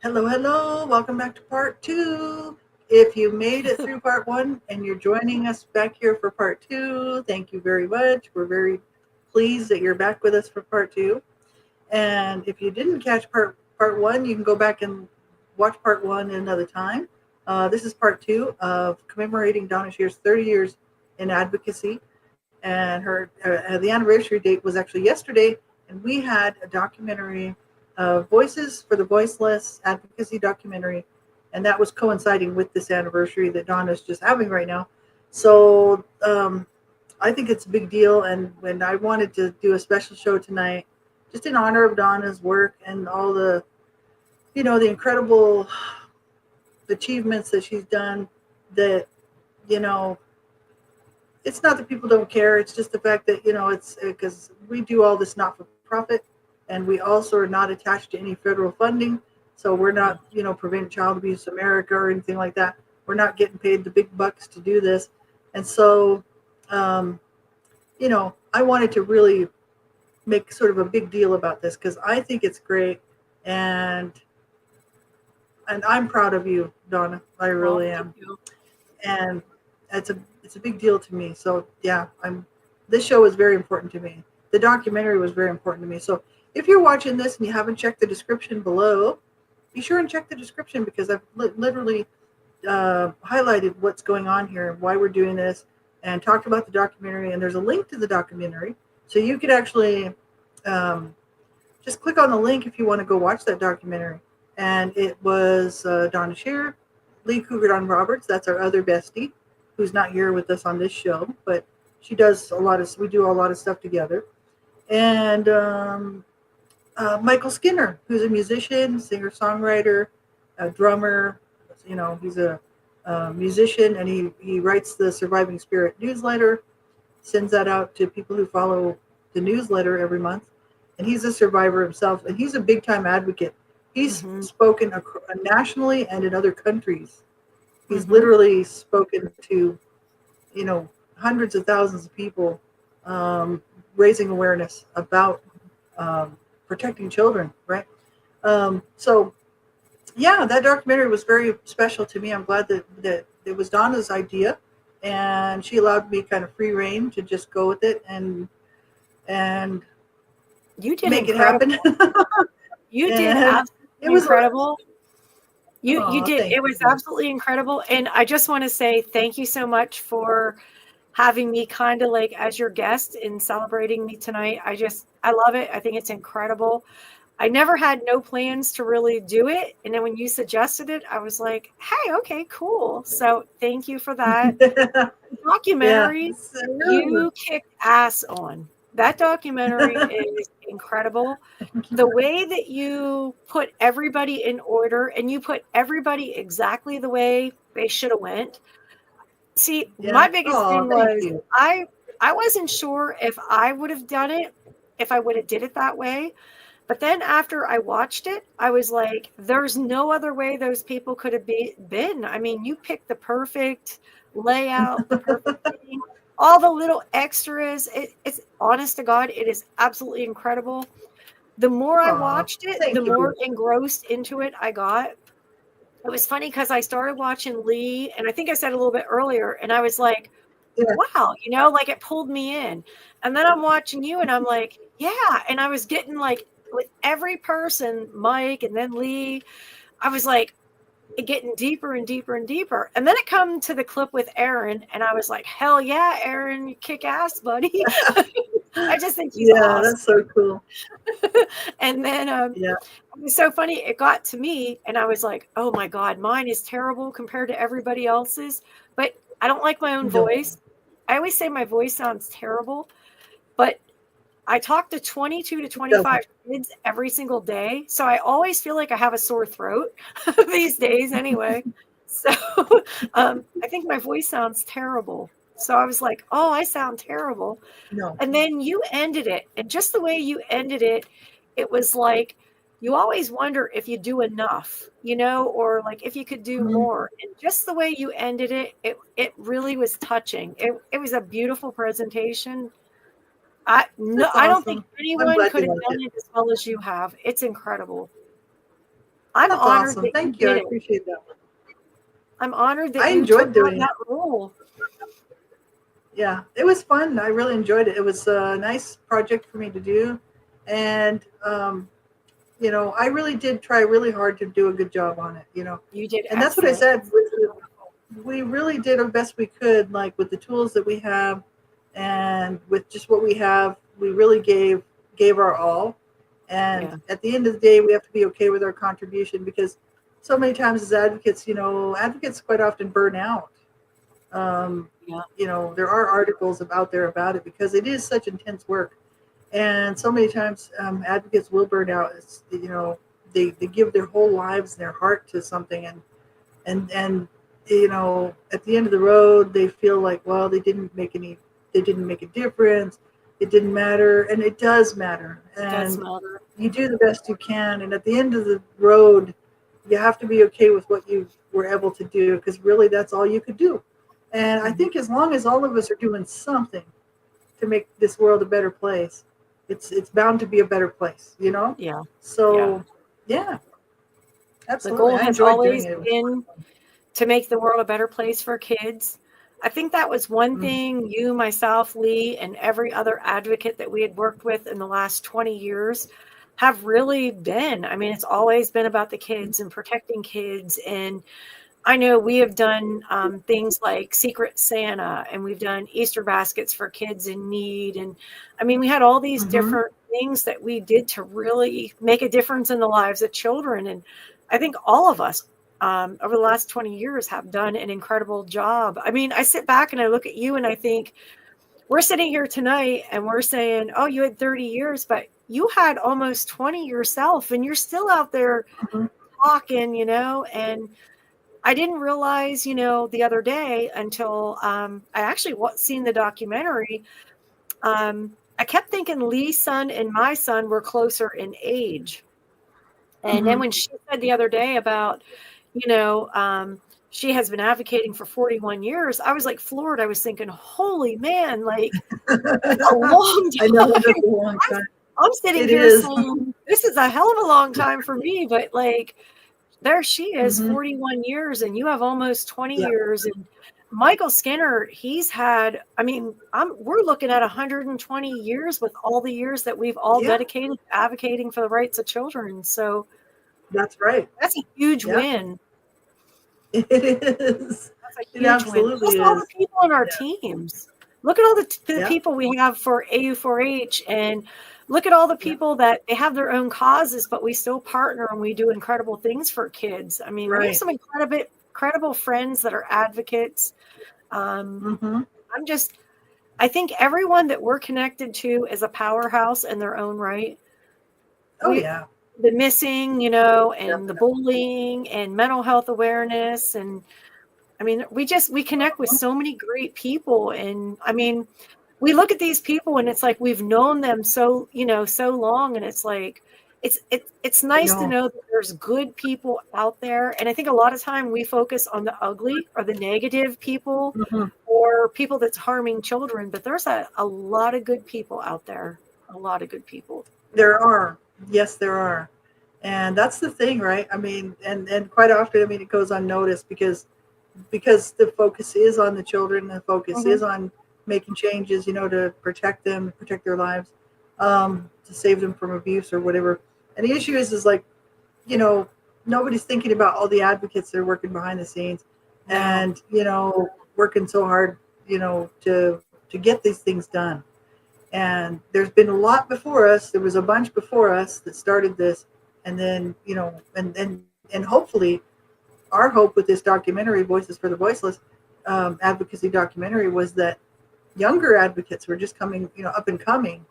Hello, hello. Welcome back to part two. If you made it through part one and you're joining us back here for part two, thank you very much. We're very pleased that you're back with us for part two. And if you didn't catch part one, you can go back and watch part one another time. This is part two of commemorating Donna Kshir's 30 years in advocacy. And the anniversary date was actually yesterday. And we had a documentary, Voices for the Voiceless Advocacy Documentary. And that was coinciding with this anniversary that Donna's just having right now. So I think it's a big deal. And when I wanted to do a special show tonight, just in honor of Donna's work and all the incredible achievements that she's done, that, you know, it's not that people don't care. It's just the fact that, it's because we do all this not for profit, and we also are not attached to any federal funding. So we're not, Prevent Child Abuse America or anything like that. We're not getting paid the big bucks to do this. And so, I wanted to really make sort of a big deal about this because I think it's great. And I'm proud of you, Donna. I really am. And it's a big deal to me. So yeah, this show is very important to me. The documentary was very important to me. So if you're watching this and you haven't checked the description below, be sure and check the description because I've literally highlighted what's going on here, why we're doing this, and talked about the documentary. And there's a link to the documentary, so you could actually just click on the link if you want to go watch that documentary. And it was Donna Kshir, Lee Cougardawn Roberts. That's our other bestie, who's not here with us on this show, but we do a lot of stuff together. And Michael Skinner, who's a musician, singer-songwriter, a drummer. He's a musician, and he writes the Surviving Spirit newsletter, sends that out to people who follow the newsletter every month. And he's a survivor himself, and he's a big-time advocate. He's spoken nationally and in other countries. He's literally spoken to, hundreds of thousands of people, raising awareness about protecting children, right? So, yeah, that documentary was very special to me. I'm glad that it was Donna's idea, and she allowed me kind of free reign to just go with it and you did make incredible. it happen. You did absolutely incredible. You did. It was absolutely incredible. And I just want to say thank you so much for having me kind of like as your guest and celebrating me tonight. I love it. I think it's incredible. I never had no plans to really do it. And then when you suggested it, I was like, hey, okay, cool. So thank you for that. Documentary, you kicked ass on. That documentary is incredible. The way that you put everybody in order and you put everybody exactly the way they should have went. See, my biggest thing was I wasn't sure if I would have done it, if I would have did it that way. But then after I watched it, I was like, there's no other way those people could have been. I mean, you picked the perfect layout, the perfect thing, all the little extras. It's honest to God, it is absolutely incredible. The more I watched it, the more engrossed into it I got. It was funny because I started watching Lee, and I think I said a little bit earlier, and I was like, wow, like it pulled me in. And then I'm watching you, and I'm like, yeah. And I was getting like, with every person, Mike and then Lee, I was like getting deeper and deeper and deeper. And then it come to the clip with Aaron, and I was like, hell yeah, Aaron, you kick ass, buddy. I just think he's awesome. That's so cool. And then it was so funny. It got to me, and I was like, oh my God, mine is terrible compared to everybody else's. But I don't like my own voice. I always say my voice sounds terrible, but I talk to 22 to 25 kids every single day. So I always feel like I have a sore throat these days anyway. So I think my voice sounds terrible. So I was like, oh, I sound terrible. No. And then you ended it. And just the way you ended it, it was like, you always wonder if you do enough, or like if you could do more. And just the way you ended it, it really was touching. It was a beautiful presentation. I don't think anyone could have done it as well as you have. It's incredible. I'm That's honored awesome. that you Thank you. I did it. appreciate that. I'm honored that I you enjoyed took on doing it. that role. Yeah, it was fun. I really enjoyed it. It was a nice project for me to do. And, I really did try really hard to do a good job on it, You did And that's what I excellent. said. We really did our best we could, like with the tools that we have and with just what we have. We really gave our all. And at the end of the day, we have to be okay with our contribution because so many times as advocates, advocates quite often burn out. There are articles out there about it because it is such intense work. And so many times advocates will burn out. They give their whole lives and their heart to something. And at the end of the road, they feel like, well, they didn't make a difference. It didn't matter. And it does matter. And you do the best you can. And at the end of the road, you have to be okay with what you were able to do because really that's all you could do. And I think as long as all of us are doing something to make this world a better place, it's bound to be a better place, Yeah. So yeah, absolutely. The goal has always been to make the world a better place for kids. I think that was one thing you, myself, Lee, and every other advocate that we had worked with in the last 20 years have really been. I mean, it's always been about the kids and protecting kids. And I know we have done things like Secret Santa, and we've done Easter baskets for kids in need. And I mean, we had all these different things that we did to really make a difference in the lives of children. And I think all of us over the last 20 years have done an incredible job. I mean, I sit back and I look at you and I think we're sitting here tonight and we're saying, oh, you had 30 years, but you had almost 20 yourself and you're still out there talking, and I didn't realize, the other day until I actually seen the documentary. I kept thinking Lee's son and my son were closer in age. And then when she said the other day about, she has been advocating for 41 years, I was like floored. I was thinking, holy man, like that's a long time. I know that's a long time. I'm sitting here saying, this is a hell of a long time for me, but like, there she is, 41 years, and you have almost 20 years. And Michael Skinner, he's had, I mean, we're looking at 120 years with all the years that we've all dedicated to advocating for the rights of children. So that's right. That's a huge win. It is. That's a huge win. Plus all the people on our teams. Look at all the people we have for AU4H, and look at all the people that they have their own causes, but we still partner and we do incredible things for kids. I mean, we have some incredible friends that are advocates. I think everyone that we're connected to is a powerhouse in their own right. The missing, and the bullying and mental health awareness. And I mean, we connect with so many great people. And I mean, we look at these people and it's like, we've known them so long. And it's like, it's nice to know that there's good people out there. And I think a lot of time we focus on the ugly or the negative people or people that's harming children, but there's a lot of good people out there, a lot of good people. There are. Yes, there are. And that's the thing, right? I mean, and quite often, I mean, it goes unnoticed because the focus is on the children, the focus is on making changes, to protect them, protect their lives, to save them from abuse or whatever. And the issue is like, nobody's thinking about all the advocates that are working behind the scenes and, working so hard, to get these things done. And there's been a lot before us. There was a bunch before us that started this. And then, and hopefully our hope with this documentary, Voices for the Voiceless advocacy documentary, was that younger advocates who are just coming, up and coming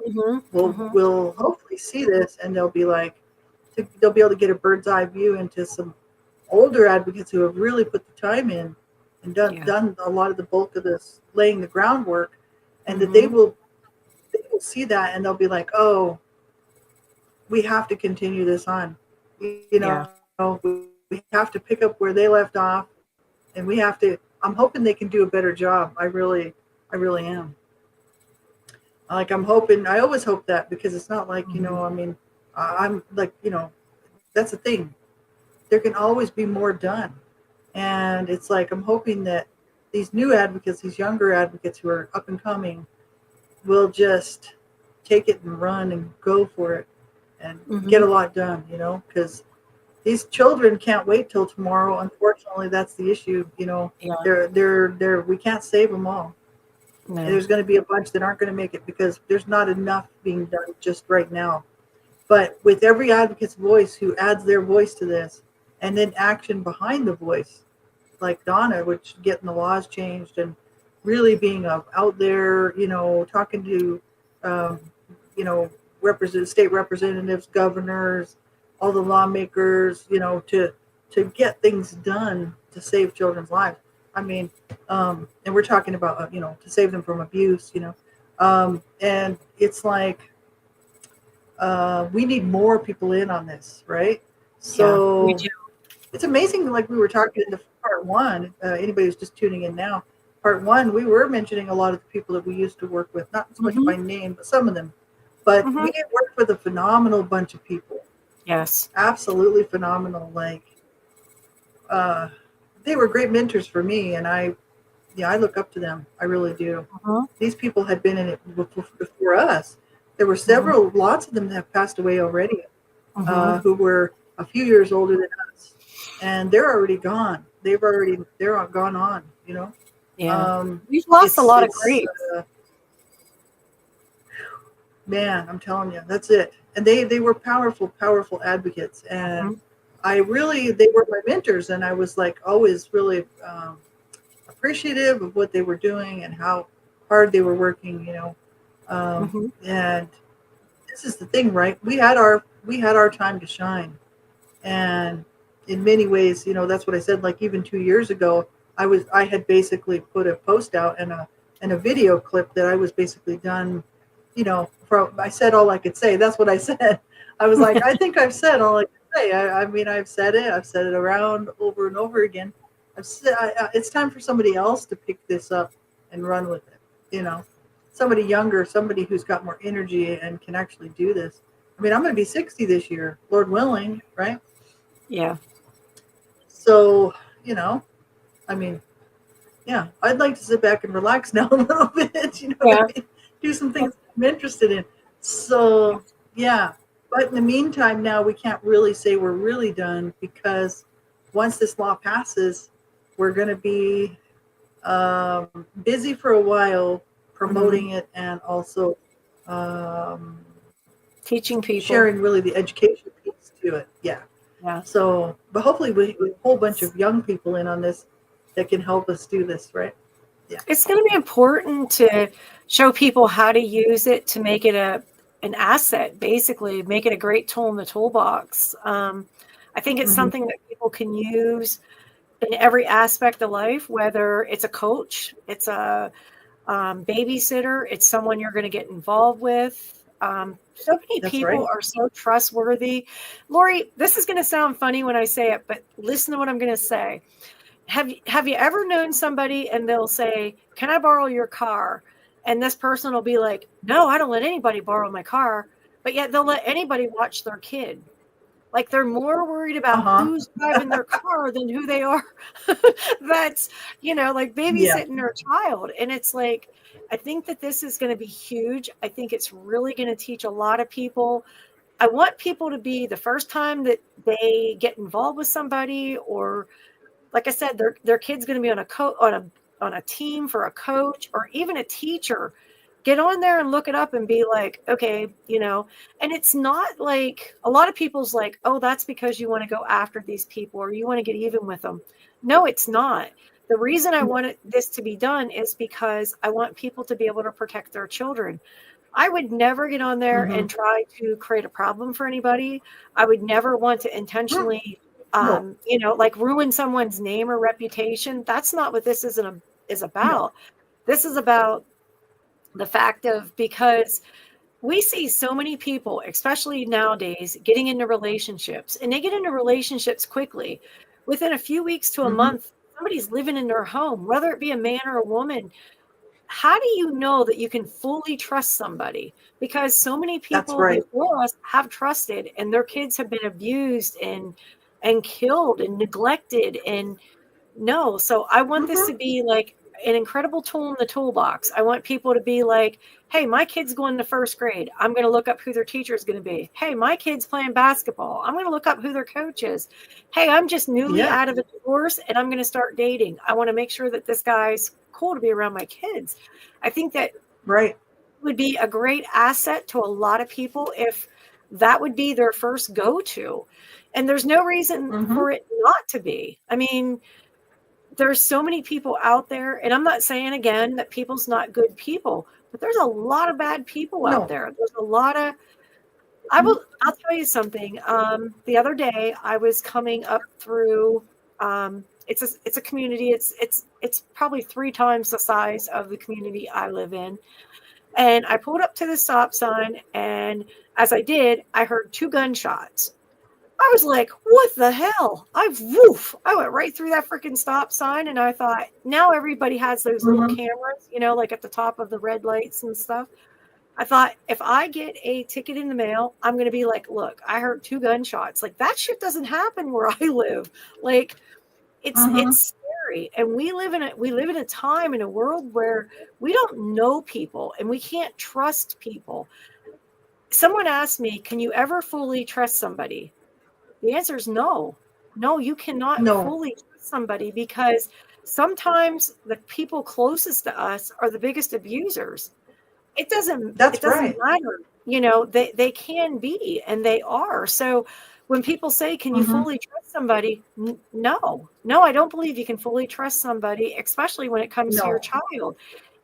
will hopefully see this and they'll be like, they'll be able to get a bird's eye view into some older advocates who have really put the time in and done a lot of the bulk of this, laying the groundwork, and that they will see that and they'll be like, oh, we have to continue this on. We have to pick up where they left off, and we have to. I'm hoping they can do a better job. I really am. Like I'm hoping. I always hope that because it's not like I mean, I'm like that's the thing. there can always be more done. And it's like, I'm hoping that these new advocates, these younger advocates who are up and coming, will just take it and run and go for it and get a lot done, you know, because these children can't wait till tomorrow. Unfortunately, that's the issue. You know, we can't save them all. No. And there's going to be a bunch that aren't going to make it because there's not enough being done just right now. But with every advocate's voice who adds their voice to this, and then action behind the voice, like Donna, which getting the laws changed and really being out there, you know, talking to, you know, state representatives, governors, all the lawmakers, you know, to get things done to save children's lives. I mean, and we're talking about, you know, to save them from abuse, you know, and it's like, we need more people in on this, right? So we do. It's amazing, like we were talking in the part one, anybody who's just tuning in now, part one, we were mentioning a lot of the people that we used to work with, not so much by name, but some of them. But we worked with a phenomenal bunch of people. Yes. Absolutely phenomenal. Like, they were great mentors for me, and I look up to them. I really do. These people had been in it before us. There were several, lots of them that have passed away already, who were a few years older than us, and they're already gone. They're all gone on, you know? Yeah. We've lost a lot of greats. Man, I'm telling you, that's it. And they were powerful advocates. And they were my mentors, and I was like always really appreciative of what they were doing and how hard they were working, you know. And this is the thing, right? We had our time to shine. And in many ways, you know, that's what I said, like even 2 years ago, I had basically put a post out and a video clip that I was basically done, you know, I said all I could say. That's what I said. I was like, I think I've said all I could say. I mean, I've said it around over and over again. It's time for somebody else to pick this up and run with it, you know, somebody younger, somebody who's got more energy and can actually do this. I mean, I'm going to be 60 this year, Lord willing, right? Yeah. So, you know, I mean, yeah, I'd like to sit back and relax now a little bit, you know, what I mean? Do some things I'm interested in. So, yeah. But in the meantime, now we can't really say we're really done, because once this law passes, we're going to be busy for a while promoting it, and also teaching people, sharing really the education piece to it. Yeah. So, but hopefully we have a whole bunch of young people in on this that can help us do this, right? Yeah. It's going to be important to show people how to use it to make it an asset, basically make it a great tool in the toolbox. I think it's something that people can use in every aspect of life, whether it's a coach, it's a babysitter, it's someone you're going to get involved with. So many people are so trustworthy. Laurie, this is going to sound funny when I say it, but listen to what I'm going to say. Have you ever known somebody and they'll say, "Can I borrow your car?" And this person will be like, "No, I don't let anybody borrow my car." But yet they'll let anybody watch their kid. Like they're more worried about who's driving their car than who they are. That's, you know, like babysitting their child. And it's like, I think that this is going to be huge. I think it's really going to teach a lot of people. I want people to be, the first time that they get involved with somebody, or like I said, their kid's going to be on a team for a coach or even a teacher, get on there and look it up and be like, okay, you know, and it's not like a lot of people's like, oh, that's because you want to go after these people or you want to get even with them. No, it's not. The reason I wanted this to be done is because I want people to be able to protect their children. I would never get on there and try to create a problem for anybody. I would never want to intentionally, you know, like ruin someone's name or reputation. That's not what this is about. This is about the fact of, because we see so many people, especially nowadays, getting into relationships, and they get into relationships quickly. Within a few weeks to a month, somebody's living in their home, whether it be a man or a woman. How do you know that you can fully trust somebody? Because so many people before us have trusted, and their kids have been abused and and killed and neglected. And no, so I want this to be like an incredible tool in the toolbox. I want people to be like, hey, my kid's going to first grade. I'm going to look up who their teacher is going to be. Hey, my kid's playing basketball. I'm going to look up who their coach is. Hey, I'm just newly out of a divorce and I'm going to start dating. I want to make sure that this guy's cool to be around my kids. I think that would be a great asset to a lot of people if that would be their first go-to. And there's no reason for it not to be. I mean, there's so many people out there, and I'm not saying again that people's not good people, but there's a lot of bad people out there. There's a lot of, I'll tell you something. The other day I was coming up through, it's a community. It's probably 3 times the size of the community I live in. And I pulled up to the stop sign, and as I did, I heard 2 gunshots. I was like, what the hell? I went right through that freaking stop sign. And I thought, now everybody has those little cameras, like at the top of the red lights and stuff. I thought, if I get a ticket in the mail, I'm going to be like, look, I heard 2 gunshots. Like, that shit doesn't happen where I live. Like, it's scary. And we live in a time, in a world where we don't know people and we can't trust people. Someone asked me, can you ever fully trust somebody? The answer is no. No, you cannot fully trust somebody, because sometimes the people closest to us are the biggest abusers. It doesn't matter. They can be, and they are. So when people say, can you fully trust somebody? No, I don't believe you can fully trust somebody, especially when it comes to your child.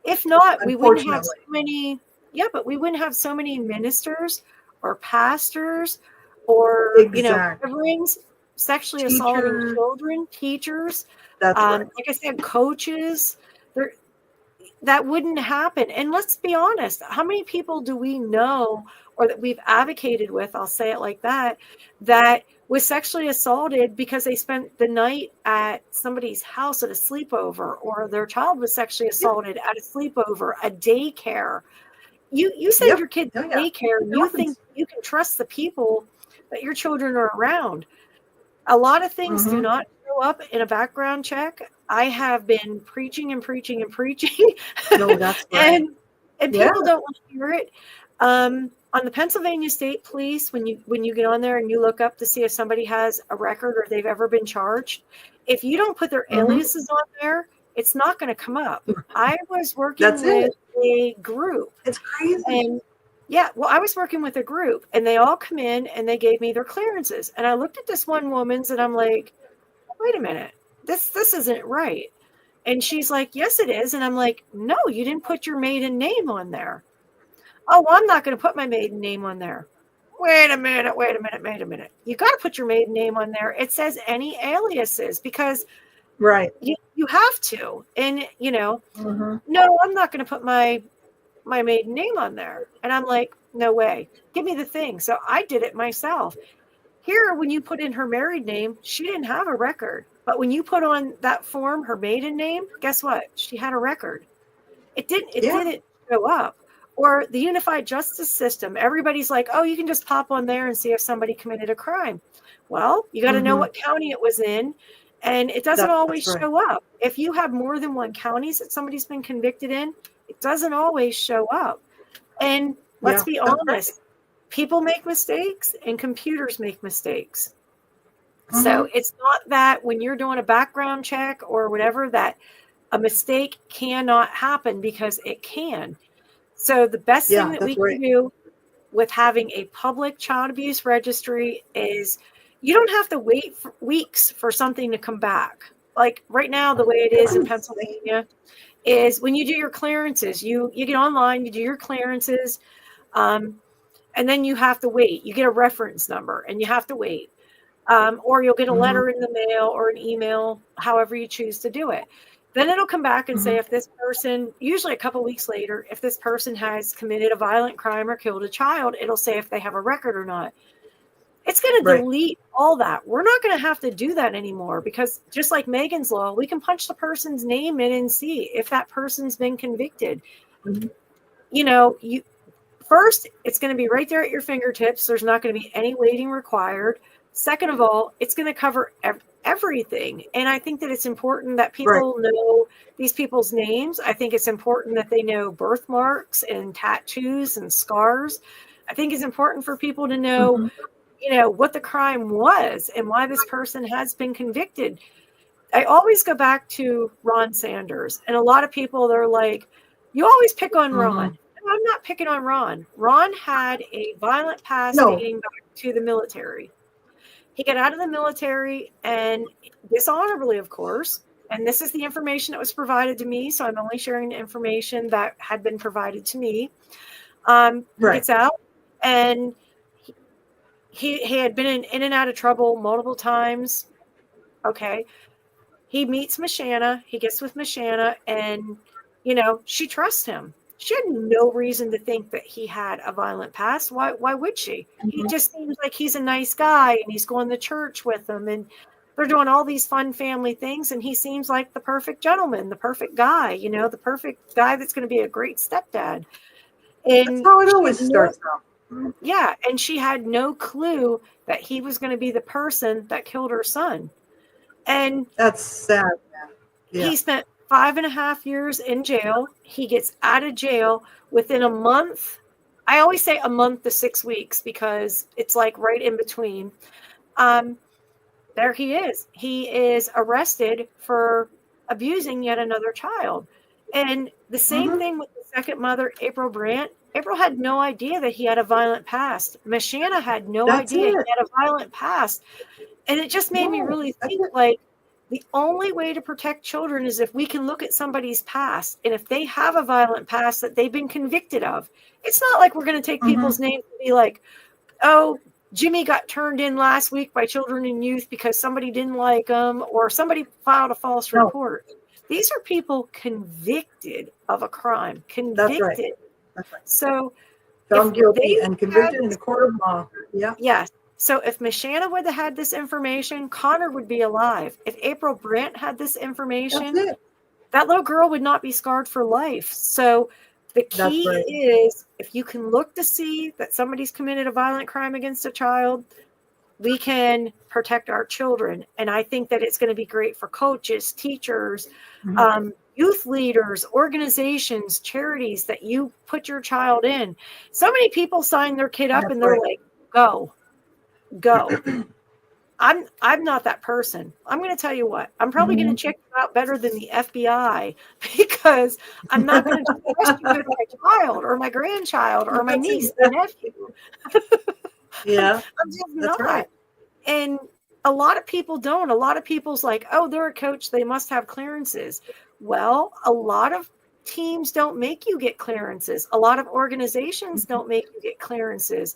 If not, we wouldn't have so many. Yeah, but we wouldn't have so many ministers or pastors or coverings, sexually assaulting children, teachers, like I said, coaches. That wouldn't happen. And let's be honest, how many people do we know, or that we've advocated with, I'll say it like that was sexually assaulted because they spent the night at somebody's house at a sleepover, or their child was sexually assaulted at a sleepover, a daycare. You send your kid to daycare, and you think you can trust the people that your children are around. A lot of things do not show up in a background check. I have been preaching and preaching and preaching. No, that's right. and people don't want to hear it. On the Pennsylvania State Police, when you get on there and you look up to see if somebody has a record or they've ever been charged, if you don't put their aliases on there, it's not going to come up. I was working with a group. It's crazy. And I was working with a group, and they all come in and they gave me their clearances. And I looked at this one woman's and I'm like, wait a minute, this isn't right. And she's like, yes, it is. And I'm like, no, you didn't put your maiden name on there. Oh, well, I'm not going to put my maiden name on there. Wait a minute. You got to put your maiden name on there. It says any aliases, because you have to. And, no, I'm not going to put my maiden name on there. And I'm like, no way, give me the thing. So I did it myself. Here, when you put in her married name, she didn't have a record. But when you put on that form her maiden name, guess what? She had a record. It didn't show up. Or the unified justice system. Everybody's like, oh, you can just pop on there and see if somebody committed a crime. Well, you got to know what county it was in. And it doesn't always show up. If you have more than one counties that somebody's been convicted in, it doesn't always show up. And let's be honest, people make mistakes and computers make mistakes. So it's not that when you're doing a background check or whatever, that a mistake cannot happen, because it can. So the best thing that we can do with having a public child abuse registry is you don't have to wait for weeks for something to come back. Like right now, the way it is in Pennsylvania is when you do your clearances, you get online, you do your clearances, and then you have to wait. You get a reference number and you have to wait. Or you'll get a letter in the mail or an email, however you choose to do it. Then it'll come back and say if this person, usually a couple weeks later, if this person has committed a violent crime or killed a child, it'll say if they have a record or not. It's going to delete all that. We're not going to have to do that anymore, because just like Megan's Law, we can punch the person's name in and see if that person's been convicted. First, it's going to be right there at your fingertips. There's not going to be any waiting required. Second of all, it's going to cover everything. And I think that it's important that people know these people's names. I think it's important that they know birthmarks and tattoos and scars. I think it's important for people to know, what the crime was and why this person has been convicted. I always go back to Ron Sanders. And a lot of people, they're like, you always pick on Ron. No, I'm not picking on Ron. Ron had a violent past dating back to the military. He got out of the military, and dishonorably, of course. And this is the information that was provided to me. So I'm only sharing the information that had been provided to me. He gets out, and he had been in and out of trouble multiple times. Okay. He meets Mashana. He gets with Mashana, and, she trusts him. She had no reason to think that he had a violent past. Why would she? He just seems like he's a nice guy, and he's going to church with them, and they're doing all these fun family things, and he seems like the perfect gentleman, the perfect guy, the perfect guy that's going to be a great stepdad. And that's how it always starts out. Yeah, and she had no clue that he was going to be the person that killed her son. And that's sad, man. Yeah. He spent 5.5 years in jail. He gets out of jail within a month. I always say a month to 6 weeks because it's like right in between. There he is. He is arrested for abusing yet another child. And the same thing with the second mother, April Brandt. April had no idea that he had a violent past. Mashana had no idea he had a violent past. And it just made me really think, like, the only way to protect children is if we can look at somebody's past. And if they have a violent past that they've been convicted of, it's not like we're going to take people's names and be like, oh, Jimmy got turned in last week by children and youth because somebody didn't like him or somebody filed a false report. These are people convicted of a crime. Convicted. That's right. So found guilty and convicted in the court of law. Yeah. Yes. So if Mashana would have had this information, Connor would be alive. If April Brandt had this information, that little girl would not be scarred for life. So the key is if you can look to see that somebody's committed a violent crime against a child, we can protect our children. And I think that it's going to be great for coaches, teachers, youth leaders, organizations, charities that you put your child in. So many people sign their kid up and they're like, go. I'm not that person. I'm going to tell you what, I'm probably going to check you out better than the FBI because I'm not going to trust you with my child or my grandchild or my niece or nephew. Yeah. I'm just not. Right. And a lot of people don't. A lot of people's like, oh, they're a coach, they must have clearances. Well, a lot of teams don't make you get clearances. A lot of organizations don't make you get clearances.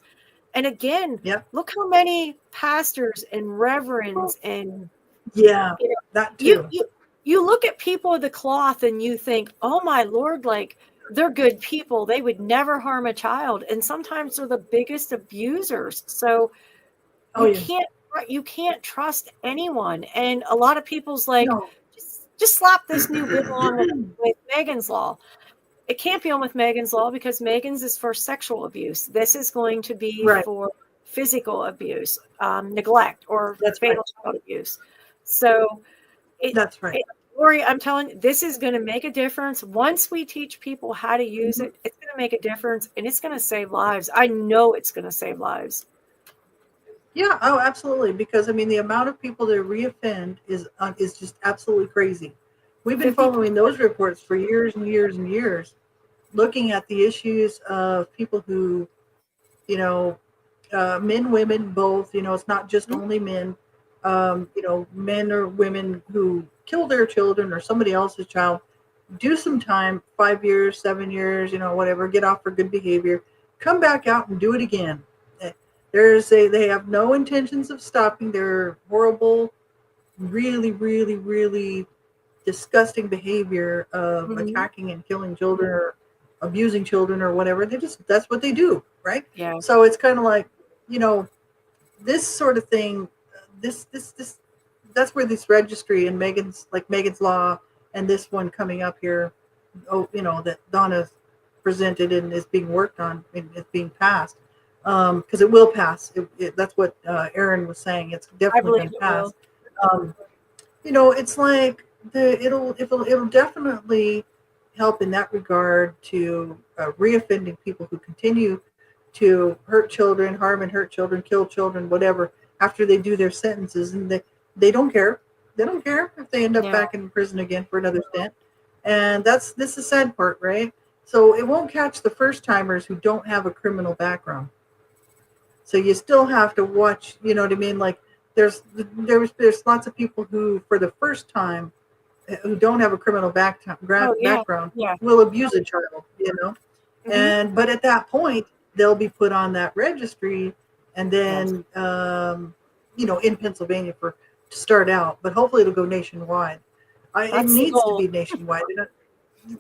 And again, look how many pastors and reverends and that too. You look at people of the cloth and you think, oh my Lord, like they're good people. They would never harm a child. And sometimes they're the biggest abusers. So you can't trust anyone. And a lot of people's like, just slap this new bill on with Megan's Law. It can't be on with Megan's Law because Megan's is for sexual abuse. This is going to be for physical abuse, neglect, or fatal child abuse. So that's right. Laurie, I'm telling you, this is going to make a difference. Once we teach people how to use it, it's going to make a difference and it's going to save lives. I know it's going to save lives. Yeah, oh, absolutely. Because I mean, the amount of people that reoffend is just absolutely crazy. We've been following those reports for years and years and years, looking at the issues of people who, men, women, both. It's not just only men. Men or women who kill their children or somebody else's child, do some time, 5 years, 7 years, whatever, get off for good behavior, come back out and do it again. They have no intentions of stopping their horrible, really, really, really disgusting behavior of attacking and killing children or abusing children or whatever. That's what they do, right? Yeah. So it's kind of like, this sort of thing, this that's where this registry and Megan's Law and this one coming up here, that Donna presented and is being worked on and is being passed. because it will pass. That's what Aaron was saying. It's definitely going to pass. It's like it'll definitely help in that regard to reoffending people who continue to hurt children, harm and hurt children, kill children, whatever, after they do their sentences, and they don't care. They don't care if they end up back in prison again for another stint. And this is the sad part, right? So it won't catch the first timers who don't have a criminal background. So you still have to watch, you know what I mean? Like there's lots of people who, for the first time, who don't have a criminal background will abuse a child, but at that point they'll be put on that registry, and then in Pennsylvania to start out, but hopefully it'll go nationwide. It needs to be nationwide.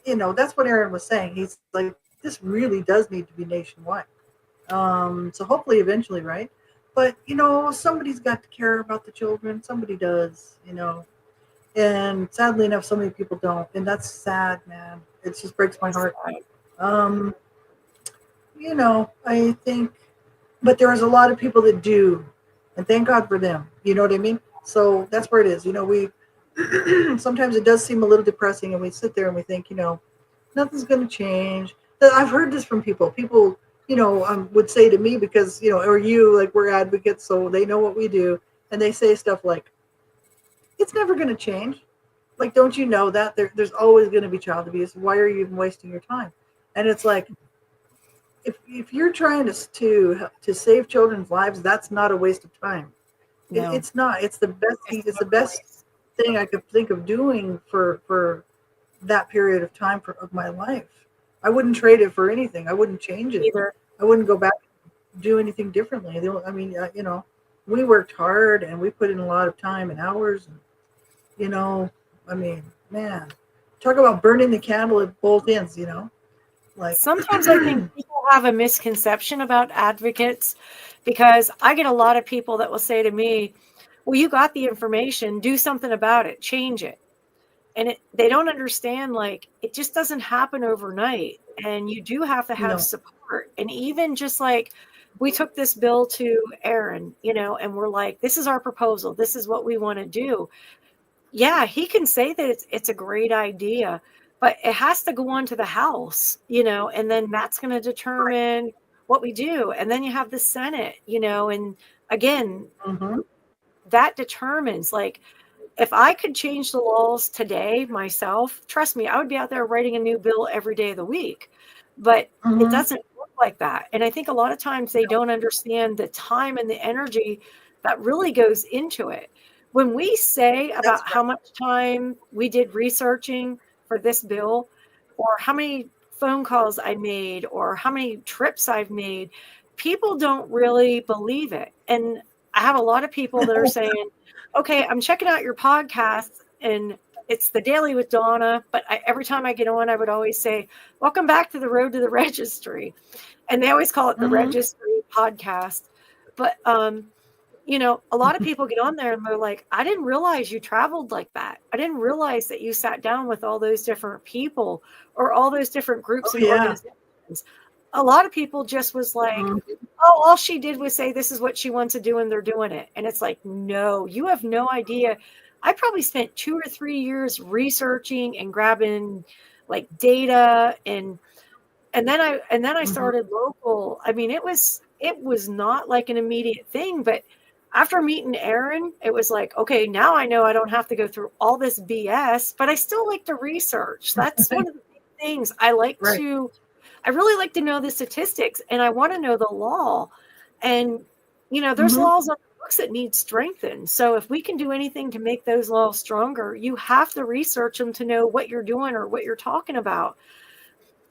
That's what Aaron was saying. He's like, this really does need to be nationwide. So hopefully eventually, right? But somebody's got to care about the children. Somebody does, and sadly enough, so many people don't, and that's sad, man. It just breaks my heart. I think, but there is a lot of people that do, and thank God for them. You know what I mean? So that's where it is. We sometimes it does seem a little depressing, and we sit there and we think, nothing's going to change. I've heard this from people. People, would say to me, because or you, like, we're advocates, so they know what we do, and they say stuff like, it's never going to change. Like, don't you know that there's always going to be child abuse? Why are you even wasting your time? And it's like, if you're trying to save children's lives, that's not a waste of time. No. It's not. It's the best thing. It's the best thing I could think of doing for that period of time of my life. I wouldn't trade it for anything. I wouldn't change it either. I wouldn't go back and do anything differently. I mean, we worked hard and we put in a lot of time and hours. And, I mean, man, talk about burning the candle at both ends, Like, sometimes I think people have a misconception about advocates, because I get a lot of people that will say to me, well, you got the information, do something about it, change it. And they don't understand, like, it just doesn't happen overnight. And you do have to have support. And even just like, we took this bill to Aaron, and we're like, this is our proposal. This is what we want to do. Yeah, he can say that it's a great idea, but it has to go on to the House, and then that's going to determine what we do. And then you have the Senate, and again, that determines, like, if I could change the laws today myself, trust me, I would be out there writing a new bill every day of the week. But it doesn't work like that. And I think a lot of times they don't understand the time and the energy that really goes into it. When we say about how much time we did researching for this bill, or how many phone calls I made, or how many trips I've made, people don't really believe it. And I have a lot of people that are saying, okay, I'm checking out your podcast, and it's the Daily with Donna, but every time I get on, I would always say, welcome back to the road to the registry. And they always call it the registry podcast. But, a lot of people get on there and they're like, I didn't realize you traveled like that. I didn't realize that you sat down with all those different people, or all those different groups and organizations. A lot of people just was like, all she did was say, this is what she wants to do, and they're doing it. And it's like, no, you have no idea. I probably spent 2 or 3 years researching and grabbing, like, data, and then I started local. I mean, it was not like an immediate thing, but after meeting Aaron, it was like, okay, now I know I don't have to go through all this BS, but I still like to research. That's one of the big things. I really like to know the statistics, and I want to know the law. And, there's laws on the books that need strengthened. So if we can do anything to make those laws stronger, you have to research them to know what you're doing or what you're talking about.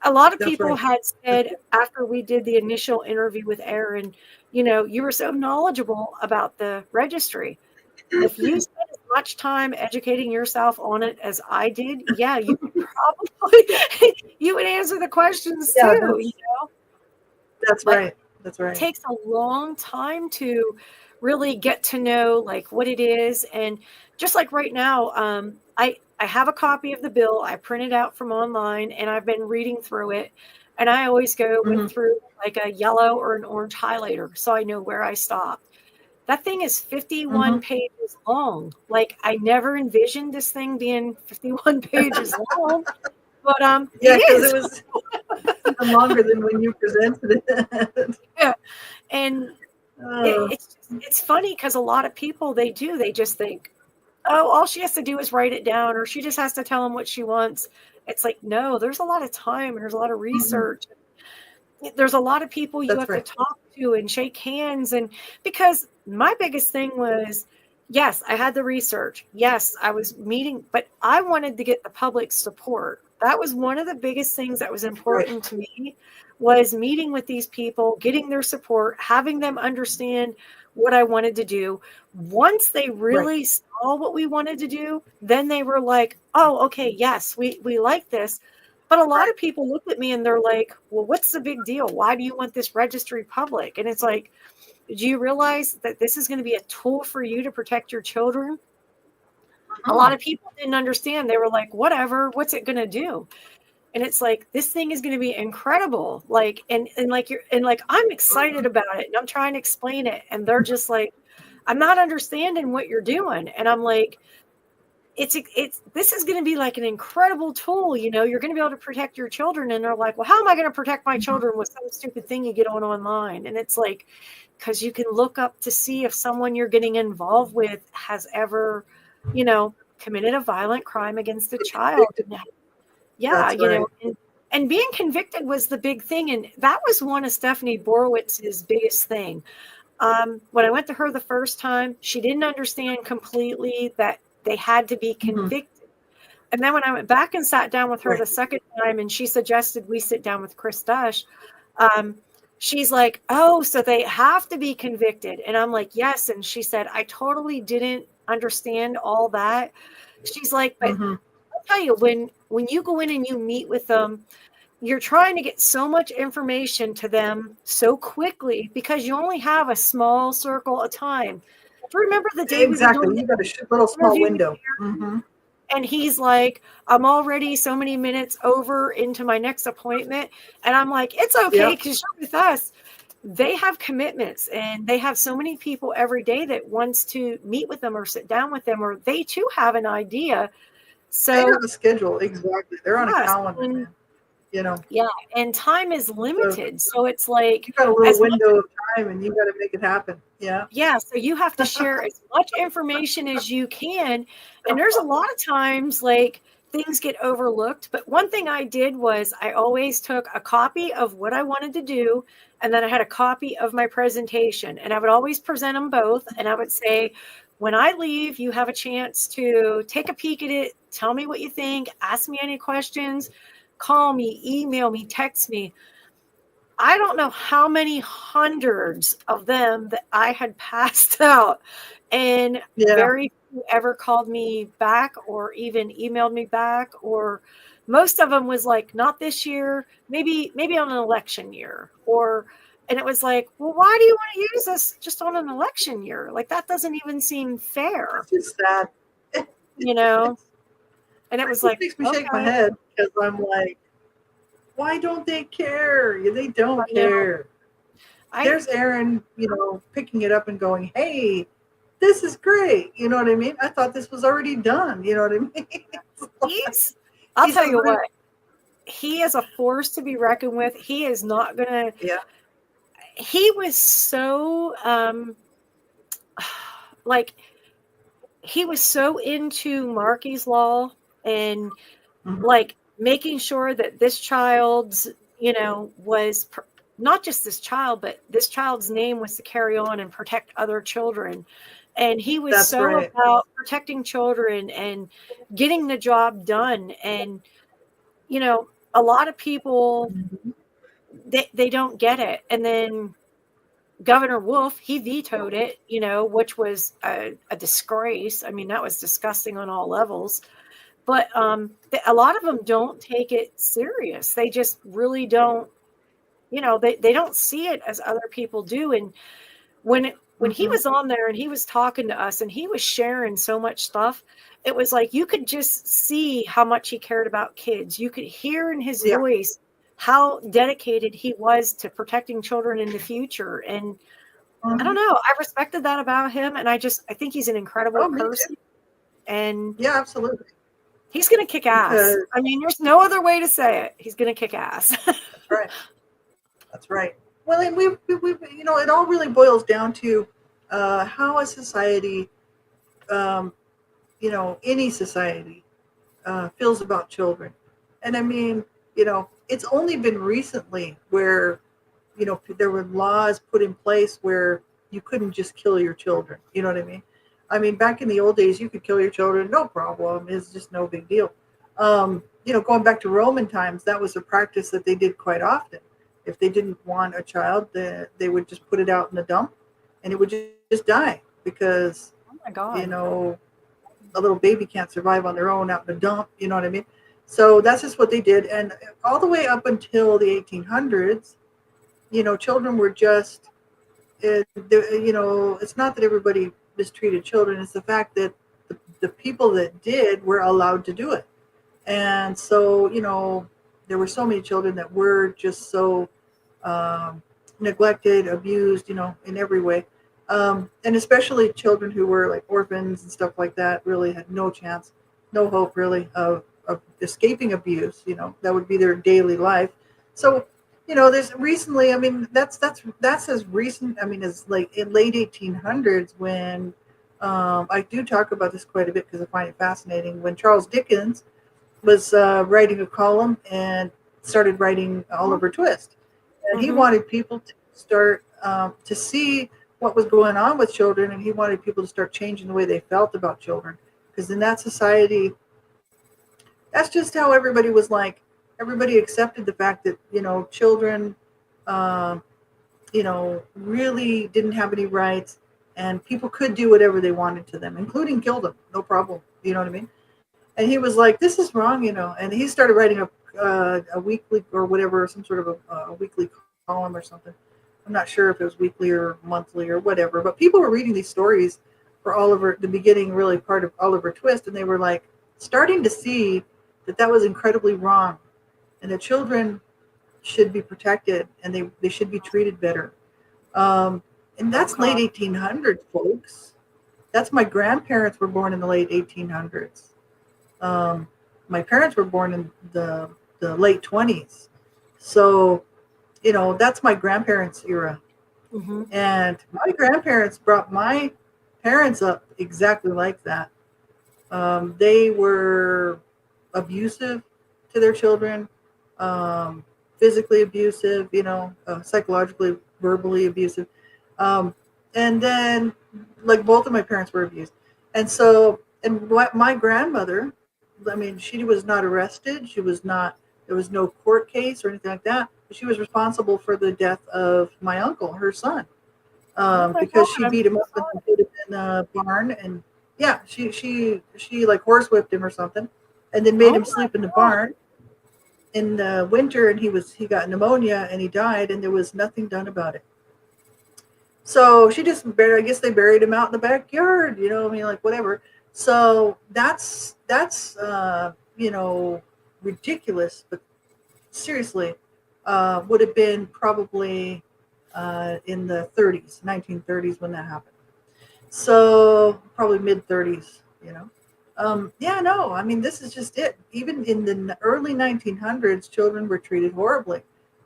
A lot of people had said, after we did the initial interview with Aaron, you were so knowledgeable about the registry. If you spent as much time educating yourself on it as I did, you probably you would answer the questions too. That's right. That's right. It takes a long time to really get to know, like, what it is. And just like right now, I have a copy of the bill. I printed out from online, and I've been reading through it. And I always go through like a yellow or an orange highlighter so I know where I stopped. That thing is 51 pages long. Like, I never envisioned this thing being 51 pages long, but yeah, it is. It was even longer than when you presented it. Yeah, and it's funny because a lot of people, they just think, oh, all she has to do is write it down, or she just has to tell them what she wants. It's like, no, there's a lot of time and there's a lot of research. There's a lot of people you have to talk to and shake hands. And because my biggest thing was, yes, I had the research. Yes, I was meeting, but I wanted to get the public support. That was one of the biggest things that was important to me, was meeting with these people, getting their support, having them understand what I wanted to do. Once they really saw what we wanted to do, then they were like, oh, okay, yes, we like this. But a lot of people look at me and they're like, well, what's the big deal? Why do you want this registry public? And it's like, do you realize that this is going to be a tool for you to protect your children? A lot of people didn't understand. They were like, whatever, what's it going to do? And it's like, this thing is going to be incredible. Like, and like, I'm excited about it and I'm trying to explain it. And they're just like, I'm not understanding what you're doing. And I'm like, this is going to be like an incredible tool. You know, you're going to be able to protect your children. And they're like, well, how am I going to protect my children with some stupid thing you get on online? And it's like, because you can look up to see if someone you're getting involved with has ever, you know, committed a violent crime against a child. Yeah, you know, and being convicted was the big thing. And that was one of Stephanie Borowitz's biggest thing. When I went to her the first time, she didn't understand completely that they had to be convicted. And then when I went back and sat down with her the second time, and she suggested we sit down with Chris Dush, she's like, oh, so they have to be convicted. And I'm like, yes. And she said, I totally didn't understand all that. She's like, but I'll tell you, when you go in and you meet with them, you're trying to get so much information to them so quickly because you only have a small circle of time. Do you remember the day you got a little small window. And he's like, I'm already so many minutes over into my next appointment. And I'm like, it's okay because you're with us. They have commitments and they have so many people every day that wants to meet with them or sit down with them, or they too have an idea. So they have a schedule. Exactly. They're on a calendar, man. You know. Yeah. And time is limited. So it's like, you got a little window of time and you got to make it happen. Yeah. Yeah. So you have to share as much information as you can. And there's a lot of times like things get overlooked. But one thing I did was I always took a copy of what I wanted to do. And then I had a copy of my presentation, and I would always present them both. And I would say, when I leave, you have a chance to take a peek at it. Tell me what you think. Ask me any questions. Call me, email me, text me. I don't know how many hundreds of them that I had passed out, and very few ever called me back or even emailed me back, or most of them was like, not this year, maybe on an election year, and it was like, well, why do you want to use this just on an election year? Like, that doesn't even seem fair. It's just sad. You know? And it was like, makes me shake my head because I'm like, why don't they care? They don't care. There's Aaron, you know, picking it up and going, hey, this is great. You know what I mean? I thought this was already done. You know what I mean? I'll tell you what, he is a force to be reckoned with. He is not going to. Yeah. He was so, he was so into Markey's Law and like making sure that this child's, you know, was not just this child, but this child's name was to carry on and protect other children. And he was about protecting children and getting the job done. And, you know, a lot of people, they don't get it. And then Governor Wolf, he vetoed it, you know, which was a disgrace. I mean, that was disgusting on all levels. But a lot of them don't take it serious. They just really don't, you know, they don't see it as other people do. And when he was on there and he was talking to us and he was sharing so much stuff, it was like you could just see how much he cared about kids. You could hear in his voice how dedicated he was to protecting children in the future. And I don't know, I respected that about him. And I think he's an incredible person. And yeah, absolutely. He's going to kick ass. I mean, there's no other way to say it. He's going to kick ass. That's right. That's right. Well, and we it all really boils down to how a society, any society feels about children. And I mean, it's only been recently where, there were laws put in place where you couldn't just kill your children. You know what I mean? I mean, back in the old days, you could kill your children, no problem. It's just no big deal. Going back to Roman times, that was a practice that they did quite often. If they didn't want a child, they would just put it out in the dump, and it would just die because, oh my God, a little baby can't survive on their own out in the dump. You know what I mean? So that's just what they did, and all the way up until the 1800s, children were just, it's not that everybody mistreated children. It's the fact that the people that did were allowed to do it. And so, there were so many children that were just so neglected, abused, in every way. And especially children who were like orphans and stuff like that really had no chance, no hope really of escaping abuse. That would be their daily life. So, there's recently, I mean, that's as recent, I mean, as like in late 1800s when I do talk about this quite a bit because I find it fascinating. When Charles Dickens was writing a column and started writing Oliver Twist. And he wanted people to start to see what was going on with children, and he wanted people to start changing the way they felt about children. Because in that society, that's just how everybody was like. Everybody accepted the fact that, children, really didn't have any rights, and people could do whatever they wanted to them, including kill them, no problem. You know what I mean? And he was like, this is wrong, and he started writing a weekly or whatever, some sort of a weekly column or something. I'm not sure if it was weekly or monthly or whatever, but people were reading these stories for Oliver, the beginning really part of Oliver Twist, and they were like starting to see that was incredibly wrong, and that children should be protected and they should be treated better. And that's late 1800s, folks. That's my grandparents were born in the late 1800s. My parents were born in the late 20s. So, that's my grandparents' era. And my grandparents brought my parents up exactly like that. They were abusive to their children, physically abusive, psychologically, verbally abusive. And then, like, both of my parents were abused. And so, and what my grandmother, I mean, she was not arrested. There was no court case or anything like that. But she was responsible for the death of my uncle, her son, because she beat him up and put him in a barn. And yeah, she like horsewhipped him or something, and then made him sleep in the barn in the winter. And he got pneumonia and he died, and there was nothing done about it. So she just I guess they buried him out in the backyard, I mean, like whatever. So that's ridiculous, but seriously, would have been probably in the 30s, 1930s when that happened. So probably mid 30s, I mean, this is just it. Even in the early 1900s, children were treated horribly,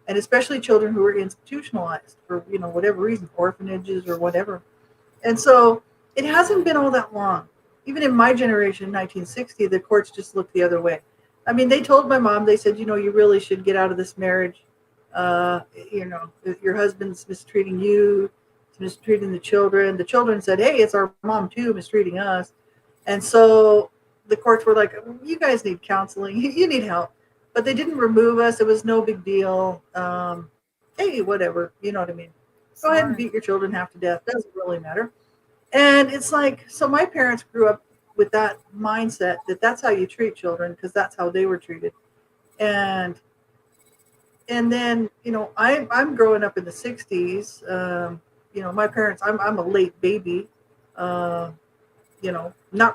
and especially children who were institutionalized for, whatever reason, orphanages or whatever. And so it hasn't been all that long. Even in my generation, in 1960, the courts just looked the other way. I mean, they told my mom, they said, you really should get out of this marriage. Your husband's mistreating you, he's mistreating the children. The children said, hey, it's our mom too, mistreating us. And so the courts were like, you guys need counseling, you need help. But they didn't remove us. It was no big deal. Hey, whatever, you know what I mean? Go ahead and beat your children half to death. Doesn't really matter. And it's like, so my parents grew up with that mindset that that's how you treat children, because that's how they were treated. And then, I'm growing up in the 60s. My parents, I'm a late baby, not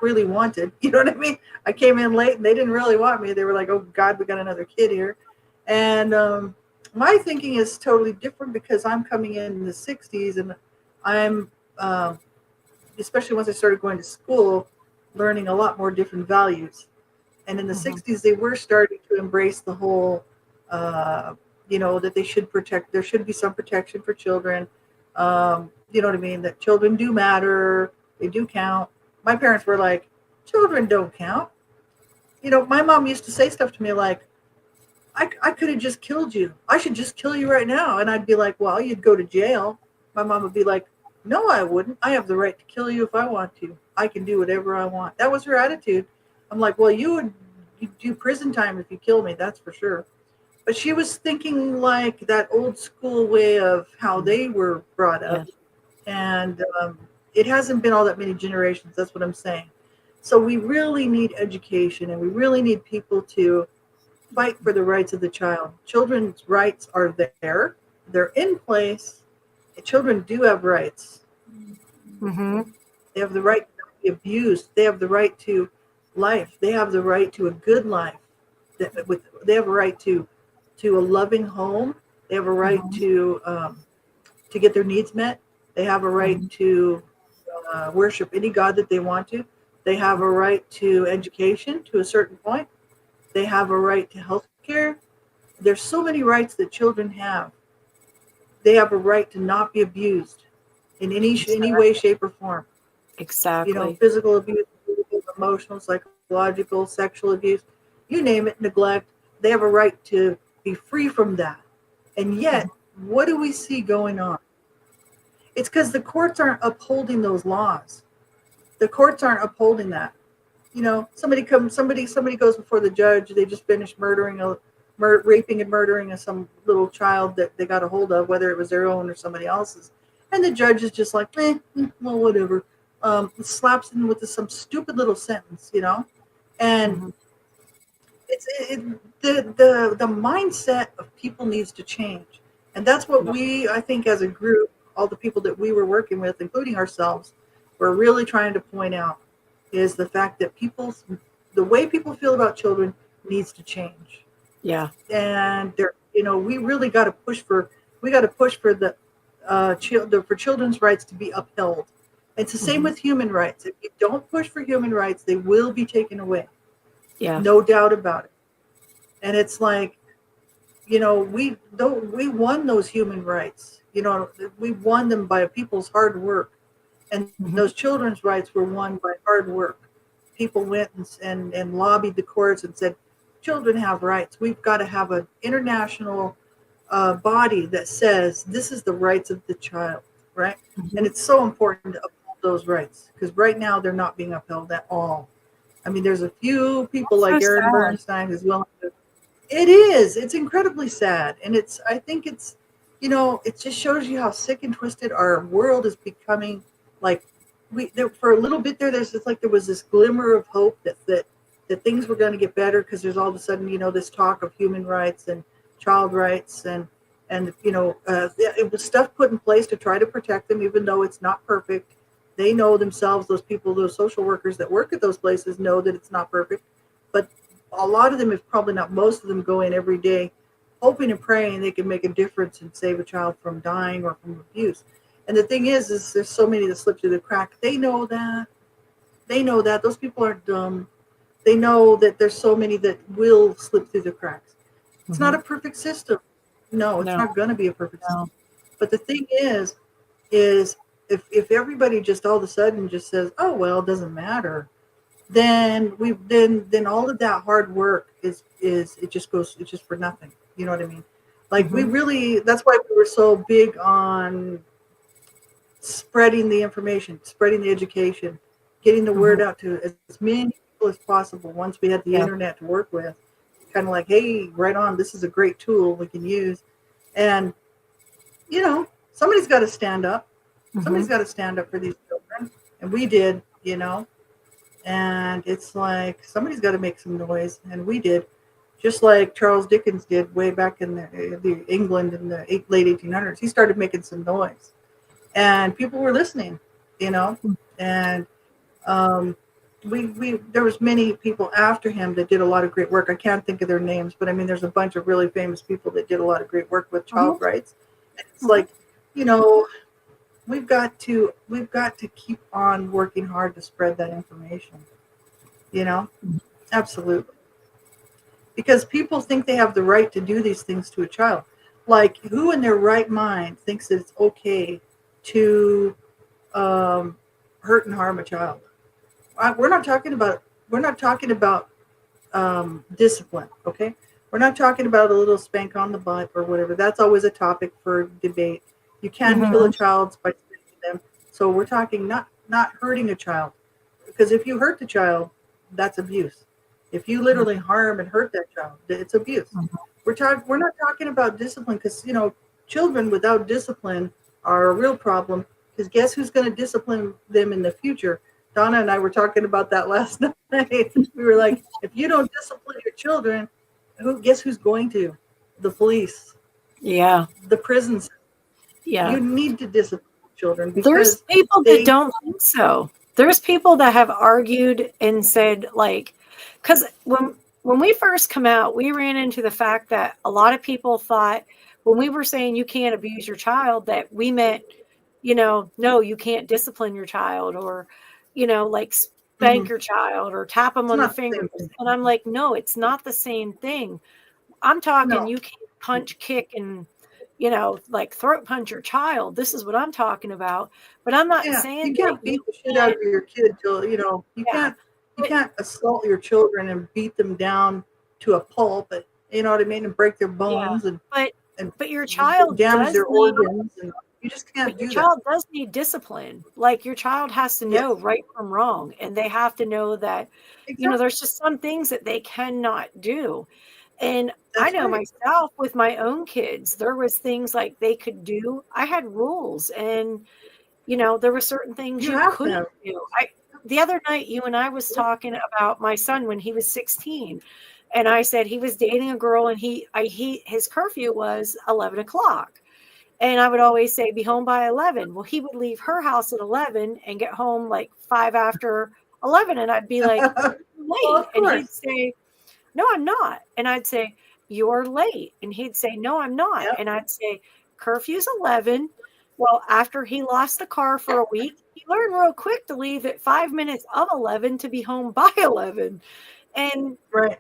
really wanted. You know what I mean? I came in late and they didn't really want me. They were like, oh God, we got another kid here. And my thinking is totally different because I'm coming in the 60s, and I'm, especially once I started going to school, learning a lot more different values. And in the 60s, they were starting to embrace the whole, that they should protect, there should be some protection for children. You know what I mean? That children do matter, they do count. My parents were like, children don't count. My mom used to say stuff to me like, I could have just killed you. I should just kill you right now. And I'd be like, well, you'd go to jail. My mom would be like, no, I wouldn't. I have the right to kill you if I want to. I can do whatever I want. That was her attitude. I'm like, well, you'd do prison time if you kill me. That's for sure. But she was thinking like that old school way of how they were brought up. Yeah. And it hasn't been all that many generations. That's what I'm saying. So we really need education, and we really need people to fight for the rights of the child. Children's rights are there. They're in place. Children do have rights. Mm-hmm. They have the right to not be abused. They have the right to life. They have the right to a good life. They have a right to a loving home. They have a right to get their needs met. They have a right to worship any God that they want to. They have a right to education to a certain point. They have a right to health care. There's so many rights that children have. They have a right to not be abused in any way, shape, or form. Exactly. Physical abuse, emotional, psychological, sexual abuse, you name it, neglect. They have a right to be free from that. And yet, what do we see going on? It's because the courts aren't upholding those laws. The courts aren't upholding that. Somebody goes before the judge. They just finished raping and murdering some little child that they got a hold of, whether it was their own or somebody else's. And the judge is just like, well, whatever. Slaps them with some stupid little sentence, and the mindset of people needs to change. And that's what I think as a group, all the people that we were working with, including ourselves, were really trying to point out is the fact that the way people feel about children needs to change. Yeah. And we really got to push for the for children's rights to be upheld. It's the same with human rights. If you don't push for human rights, they will be taken away. Yeah. No doubt about it. And it's like, we won those human rights. We won them by people's hard work. And those children's rights were won by hard work. People went and lobbied the courts and said, children have rights. We've got to have an international body that says this is the rights of the child, right? And it's so important to uphold those rights because right now they're not being upheld at all. I mean, there's a few people like Aaron Bernstein who's willing to. It is. It's incredibly sad. And I think it's, it just shows you how sick and twisted our world is becoming. Like for a little bit there was this glimmer of hope that things were going to get better because there's all of a sudden, this talk of human rights and child rights and it was stuff put in place to try to protect them, even though it's not perfect. They know themselves, those people, those social workers that work at those places know that it's not perfect. But a lot of them, if probably not most of them, go in every day hoping and praying they can make a difference and save a child from dying or from abuse. And the thing is there's so many that slip through the crack. They know that. Those people aren't dumb. They know that there's so many that will slip through the cracks. It's not a perfect system. No, it's not going to be a perfect system. But the thing is if everybody just all of a sudden just says, oh, well, it doesn't matter, then all of that hard work it's just for nothing. You know what I mean? Like that's why we were so big on spreading the information, spreading the education, getting the word out to as many people as possible. Once we had the internet to work with, kind of like, hey, right on, this is a great tool we can use. And, somebody's got to stand up. Somebody's got to stand up for these children. And we did, and it's like, somebody's got to make some noise. And we did, just like Charles Dickens did way back in the England in the late 1800s. He started making some noise. And people were listening, and there was many people after him that did a lot of great work. I can't think of their names, but I mean, there's a bunch of really famous people that did a lot of great work with child rights. And it's like, you know, we've got to keep on working hard to spread that information. You know, absolutely. Because people think they have the right to do these things to a child. Like, who in their right mind thinks that it's okay to hurt and harm a child? We're not talking about discipline, okay? We're not talking about a little spank on the butt or whatever. That's always a topic for debate. You can kill a child by spanking them. So we're talking not hurting a child, because if you hurt the child, that's abuse. If you literally harm and hurt that child, it's abuse. We're not talking about discipline, because, you know, children without discipline are a real problem, because guess who's going to discipline them in the future? Donna and I were talking about that last night. We were like, if you don't discipline your children, guess who's going to? The police. Yeah. The prisons. Yeah. You need to discipline children. There's people that don't think so. There's people that have argued and said, like, because when we first come out, we ran into the fact that a lot of people thought when we were saying you can't abuse your child, that we meant, you know, no, you can't discipline your child, or, you know, like spank your child or tap them on the fingers. And I'm like, no, it's not the same thing. I'm talking you can't punch, kick, and, you know, like throat punch your child. This is what I'm talking about. But I'm not saying you can't beat the shit out of your kid till, you know, you can't assault your children and beat them down to a pulp, you know what I mean, and break their bones but your child damage their organs, and you just can't do that. Your child does need discipline. Like, your child has to know right from wrong, and they have to know that, you know, there's just some things that they cannot do. And I know myself with my own kids, there was things like they could do. I had rules, and, you know, there were certain things you couldn't do. The other night, you and I was talking about my son when he was 16. And I said he was dating a girl, and his curfew was 11 o'clock. And I would always say, be home by 11. Well, he would leave her house at 11 and get home like 5 after 11. And I'd be like, late. And he'd say, no, I'm not. And I'd say, you're late. And he'd say, no, I'm not. And I'd say, curfew's 11. Well, after he lost the car for a week, he learned real quick to leave at 5 minutes of 11 to be home by 11. And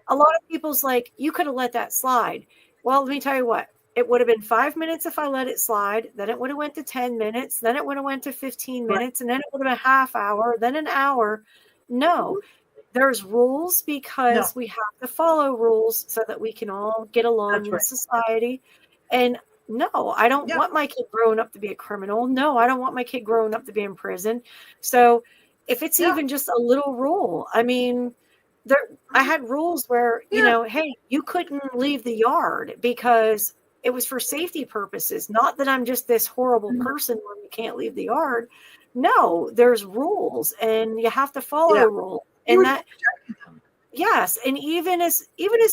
a lot of people's like, you could have let that slide. Well, let me tell you what, it would have been 5 minutes if I let it slide. Then it would have went to 10 minutes. Then it would have went to 15 minutes. And then it would have been a half hour, then an hour. No, there's rules, because we have to follow rules so that we can all get along in society. And no, I don't want my kid growing up to be a criminal. No, I don't want my kid growing up to be in prison. So if it's even just a little rule, I mean, I had rules where, you know, hey, you couldn't leave the yard because it was for safety purposes. Not that I'm just this horrible person where you can't leave the yard. No, there's rules, and you have to follow the rule. And that, yes, and even as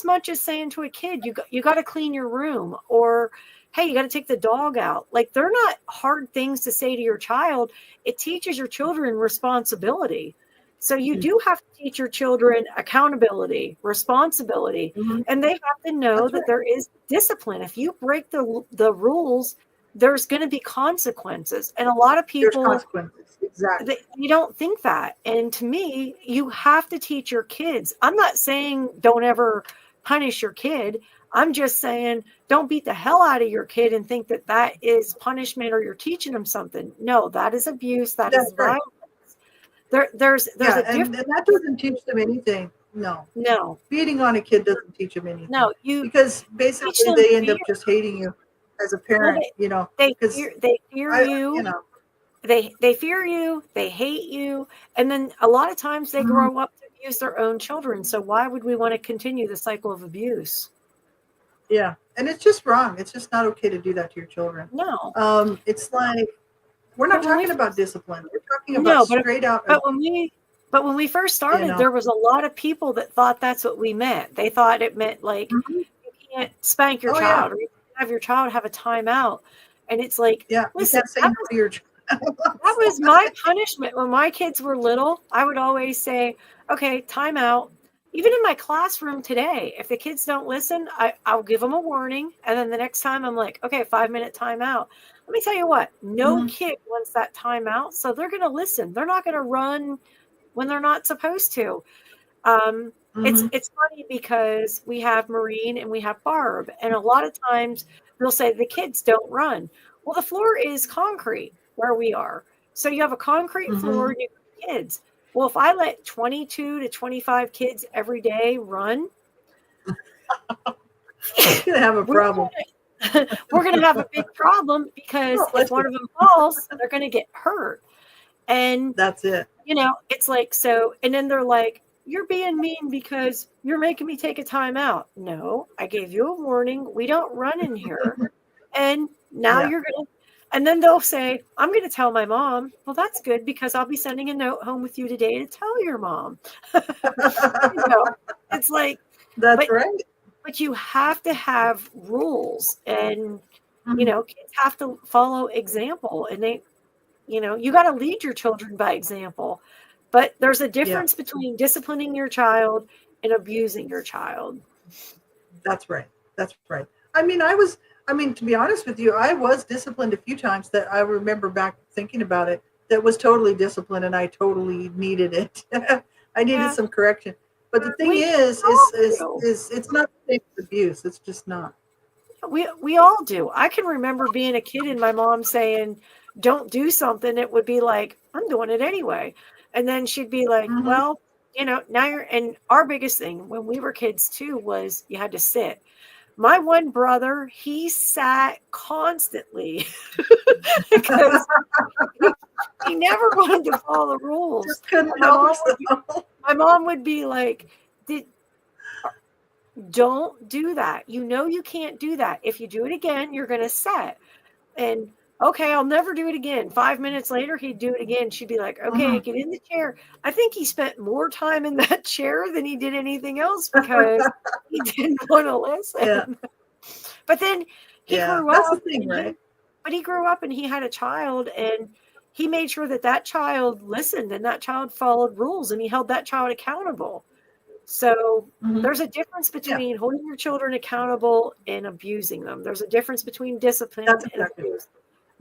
much as saying to a kid, you got to clean your room, or hey, you got to take the dog out. Like, they're not hard things to say to your child. It teaches your children responsibility. So you do have to teach your children accountability, responsibility, and they have to know that there is discipline. If you break the rules, there's going to be consequences. And a lot of people, you don't think that. And to me, you have to teach your kids. I'm not saying don't ever punish your kid. I'm just saying don't beat the hell out of your kid and think that that is punishment or you're teaching them something. No, that is abuse. That is violence. There's a difference. And that doesn't teach them anything. No. Beating on a kid doesn't teach them anything. No, because basically they end up just hating you as a parent. You know, they fear you. You know, they fear you. They hate you, and then a lot of times they grow up to abuse their own children. So why would we want to continue the cycle of abuse? Yeah, and it's just wrong. It's just not okay to do that to your children. No. It's like, we're not talking about discipline. We're talking about straight out. But when we first started, there was a lot of people that thought that's what we meant. They thought it meant like you can't spank your child, or you have your child have a timeout. And it's like, listen, you can't say no to your child. That was my punishment when my kids were little. I would always say, okay, time out. Even in my classroom today, if the kids don't listen, I'll give them a warning. And then the next time I'm like, okay, 5-minute timeout. Let me tell you what, no kid wants that timeout. So they're going to listen. They're not going to run when they're not supposed to. It's funny because we have Maureen and we have Barb. And a lot of times they'll say the kids don't run. Well, the floor is concrete where we are. So you have a concrete floor and you have kids. Well, if I let 22 to 25 kids every day run, you're going to have a problem. We're going to have a big problem because if one of them falls, they're going to get hurt. And that's it. You know, it's like, so, and then they're like, you're being mean because you're making me take a time out. No, I gave you a warning. We don't run in here. And now you're going to, and then they'll say, I'm going to tell my mom. Well, that's good because I'll be sending a note home with you today to tell your mom. You know, it's like, that's right. But you have to have rules and, you know, kids have to follow example and they, you know, you got to lead your children by example. But there's a difference between disciplining your child and abusing your child. That's right. That's right. I mean, to be honest with you, I was disciplined a few times that I remember back thinking about it. That was totally disciplined and I totally needed it. I needed some correction. But the thing is it's not the same as abuse. It's just not. We all do. I can remember being a kid and my mom saying, don't do something. It would be like, I'm doing it anyway. And then she'd be like, well, you know, now you're, and our biggest thing when we were kids too was you had to sit. My one brother, he sat constantly because he never wanted to follow the rules. Just couldn't help my mom would be like, don't do that. You know you can't do that. If you do it again, you're going to set. And okay, I'll never do it again. 5 minutes later, he'd do it again. She'd be like, okay, get in the chair. I think he spent more time in that chair than he did anything else because he didn't want to listen. Yeah. But then he grew up. That's the thing, right? But he grew up and he had a child and he made sure that child listened and that child followed rules and he held that child accountable. So there's a difference between holding your children accountable and abusing them. There's a difference between discipline and abuse.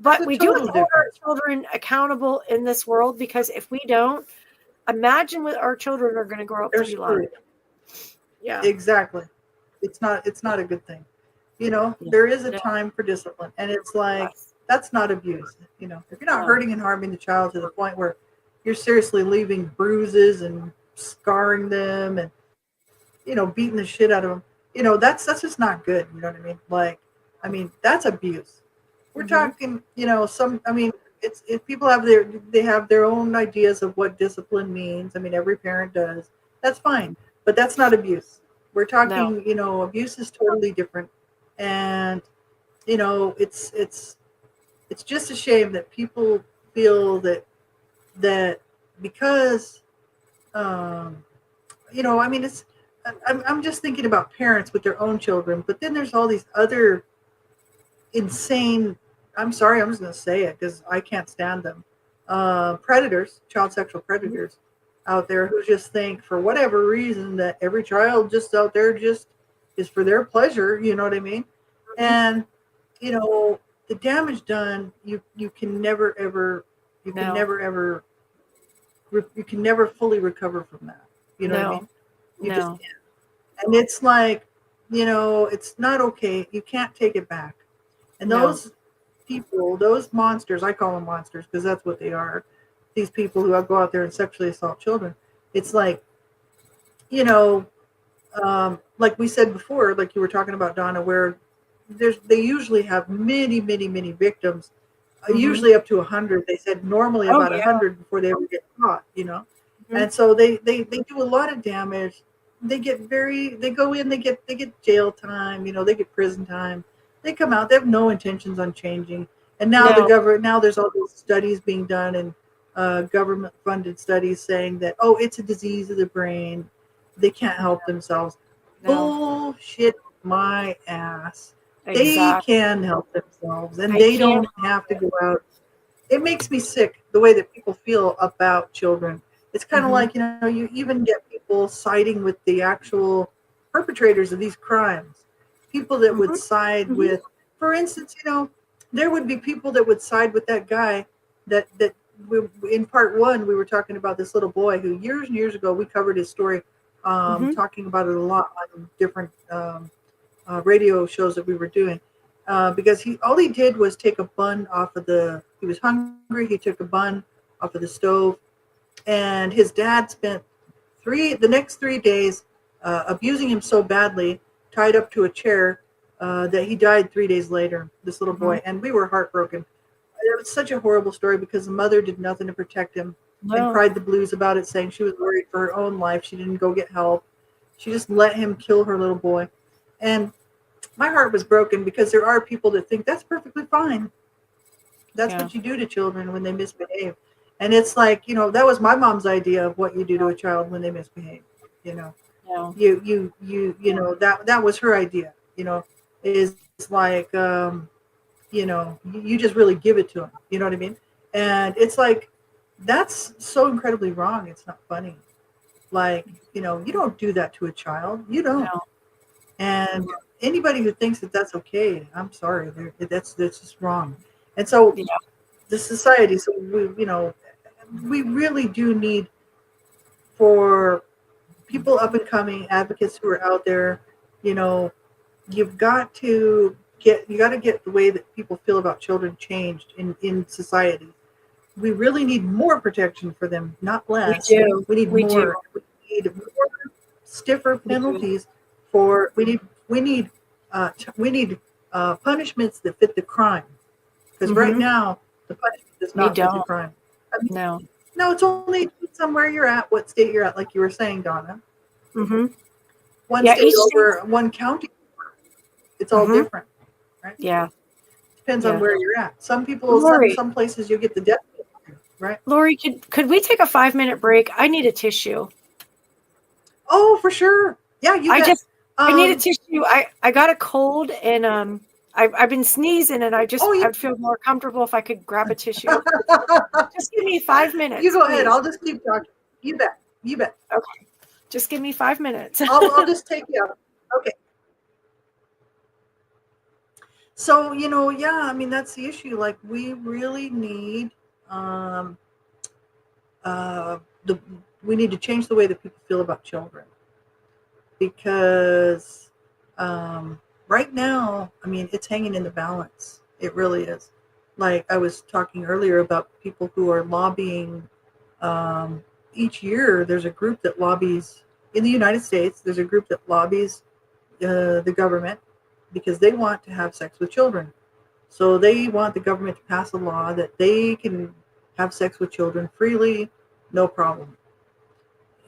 But we do have to hold our children accountable in this world because if we don't, imagine what our children are going to grow up to be like. Yeah, exactly. It's not a good thing. You know, there is a time for discipline, and it's like that's not abuse. You know, if you're not hurting and harming the child to the point where you're seriously leaving bruises and scarring them, and you know, beating the shit out of them. You know, that's just not good. You know what I mean? Like, I mean, that's abuse. We're talking, you know, it's if people have their own ideas of what discipline means. I mean, every parent does. That's fine, but that's not abuse. We're talking, you know, abuse is totally different, and you know, it's just a shame that people feel that because, you know, I mean, I'm just thinking about parents with their own children, but then there's all these other insane, I'm sorry, I'm just going to say it because I can't stand them, predators, child sexual predators out there who just think for whatever reason that every child just out there just is for their pleasure, you know what I mean? And, you know, the damage done, you can never ever, you can never fully recover from that. You know what I mean? You just can't. And it's like, you know, it's not okay. You can't take it back. And those people, those monsters, I call them monsters because that's what they are. These people who go out there and sexually assault children. It's like, you know, like we said before, like you were talking about, Donna, where they usually have many, many, many victims, usually up to 100. They said normally about 100 before they ever get caught, you know. And so they do a lot of damage. They go in, they get jail time, you know, they get prison time. They come out, they have no intentions on changing. And now now there's all these studies being done and government funded studies saying that, oh, it's a disease of the brain. They can't help themselves. Bullshit my ass. Exactly. They can help themselves and they don't have to go out it makes me sick the way that people feel about children. It's kind of like, you even get people siding with the actual perpetrators of these crimes. People that would side with, for instance, there would be people that would side with that guy that in part one, we were talking about this little boy who years and years ago, we covered his story, talking about it a lot on different radio shows that we were doing. Because all he did was take a bun off of he was hungry, he took a bun off of the stove, and his dad spent the next 3 days abusing him so badly, tied up to a chair, that he died 3 days later, this little boy, and we were heartbroken. It was such a horrible story because the mother did nothing to protect him and cried the blues about it, saying she was worried for her own life. She didn't go get help. She just let him kill her little boy. And my heart was broken because there are people that think that's perfectly fine. That's what you do to children when they misbehave. And it's like, that was my mom's idea of what you do to a child when they misbehave. That was her idea, is like, you just really give it to them. You know what I mean? And it's like, that's so incredibly wrong. It's not funny. Like, you don't do that to a child. You don't. No. And anybody who thinks that that's okay, I'm sorry, that's just wrong. And so the society, so we really do need for people up and coming advocates who are out there, you've got to get the way that people feel about children changed in society. We really need more protection for them, not less. We do. We need more. We need more stiffer penalties for. We need punishments that fit the crime. Because right now the punishment does not fit the crime. No, it's only somewhere you're at, what state you're at, like you were saying, Donna. One state over one county, it's all different, right? Yeah. Depends on where you're at. Some people, some places you get the death penalty, right? Laurie, could we take a 5-minute break? I need a tissue. Oh, for sure. Yeah, I need a tissue. I got a cold and I've been sneezing and I'd feel more comfortable if I could grab a tissue. Just give me 5 minutes. You go ahead. I'll just keep talking. You bet. Okay. Just give me 5 minutes. I'll just take you out. Okay. So, that's the issue. Like, we really need we need to change the way that people feel about children. Because right now, it's hanging in the balance. It really is. Like I was talking earlier about people who are lobbying. Each year, there's a group that lobbies in the United States. There's a group that lobbies the government because they want to have sex with children. So they want the government to pass a law that they can have sex with children freely, no problem.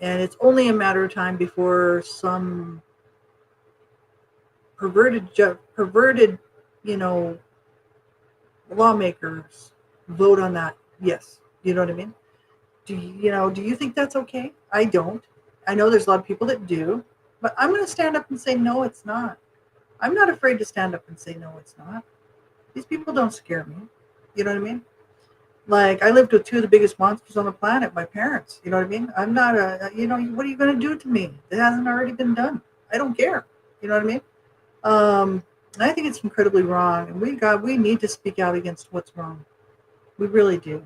And it's only a matter of time before some perverted, lawmakers vote on that. Yes. You know what I mean? Do you think that's okay? I don't. I know there's a lot of people that do, but I'm going to stand up and say, no, it's not. I'm not afraid to stand up and say, no, it's not. These people don't scare me. You know what I mean? Like, I lived with two of the biggest monsters on the planet, my parents. You know what I mean? I'm not what are you going to do to me? It hasn't already been done. I don't care. You know what I mean? I think it's incredibly wrong. And we need to speak out against what's wrong. We really do.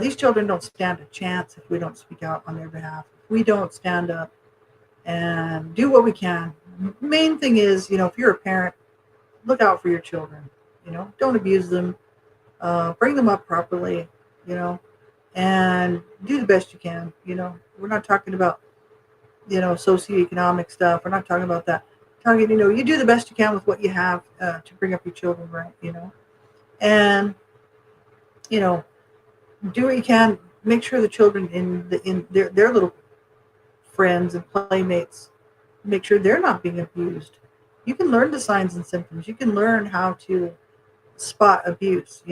These children don't stand a chance if we don't speak out on their behalf. If we don't stand up and do what we can. Main thing is, if you're a parent, look out for your children. Don't abuse them. Bring them up properly, and do the best you can. We're not talking about, socioeconomic stuff. We're not talking about that. You do the best you can with what you have to bring up your children, right? And, do what you can. Make sure the children in their little friends and playmates, make sure they're not being abused. You can learn the signs and symptoms. You can learn how to spot abuse,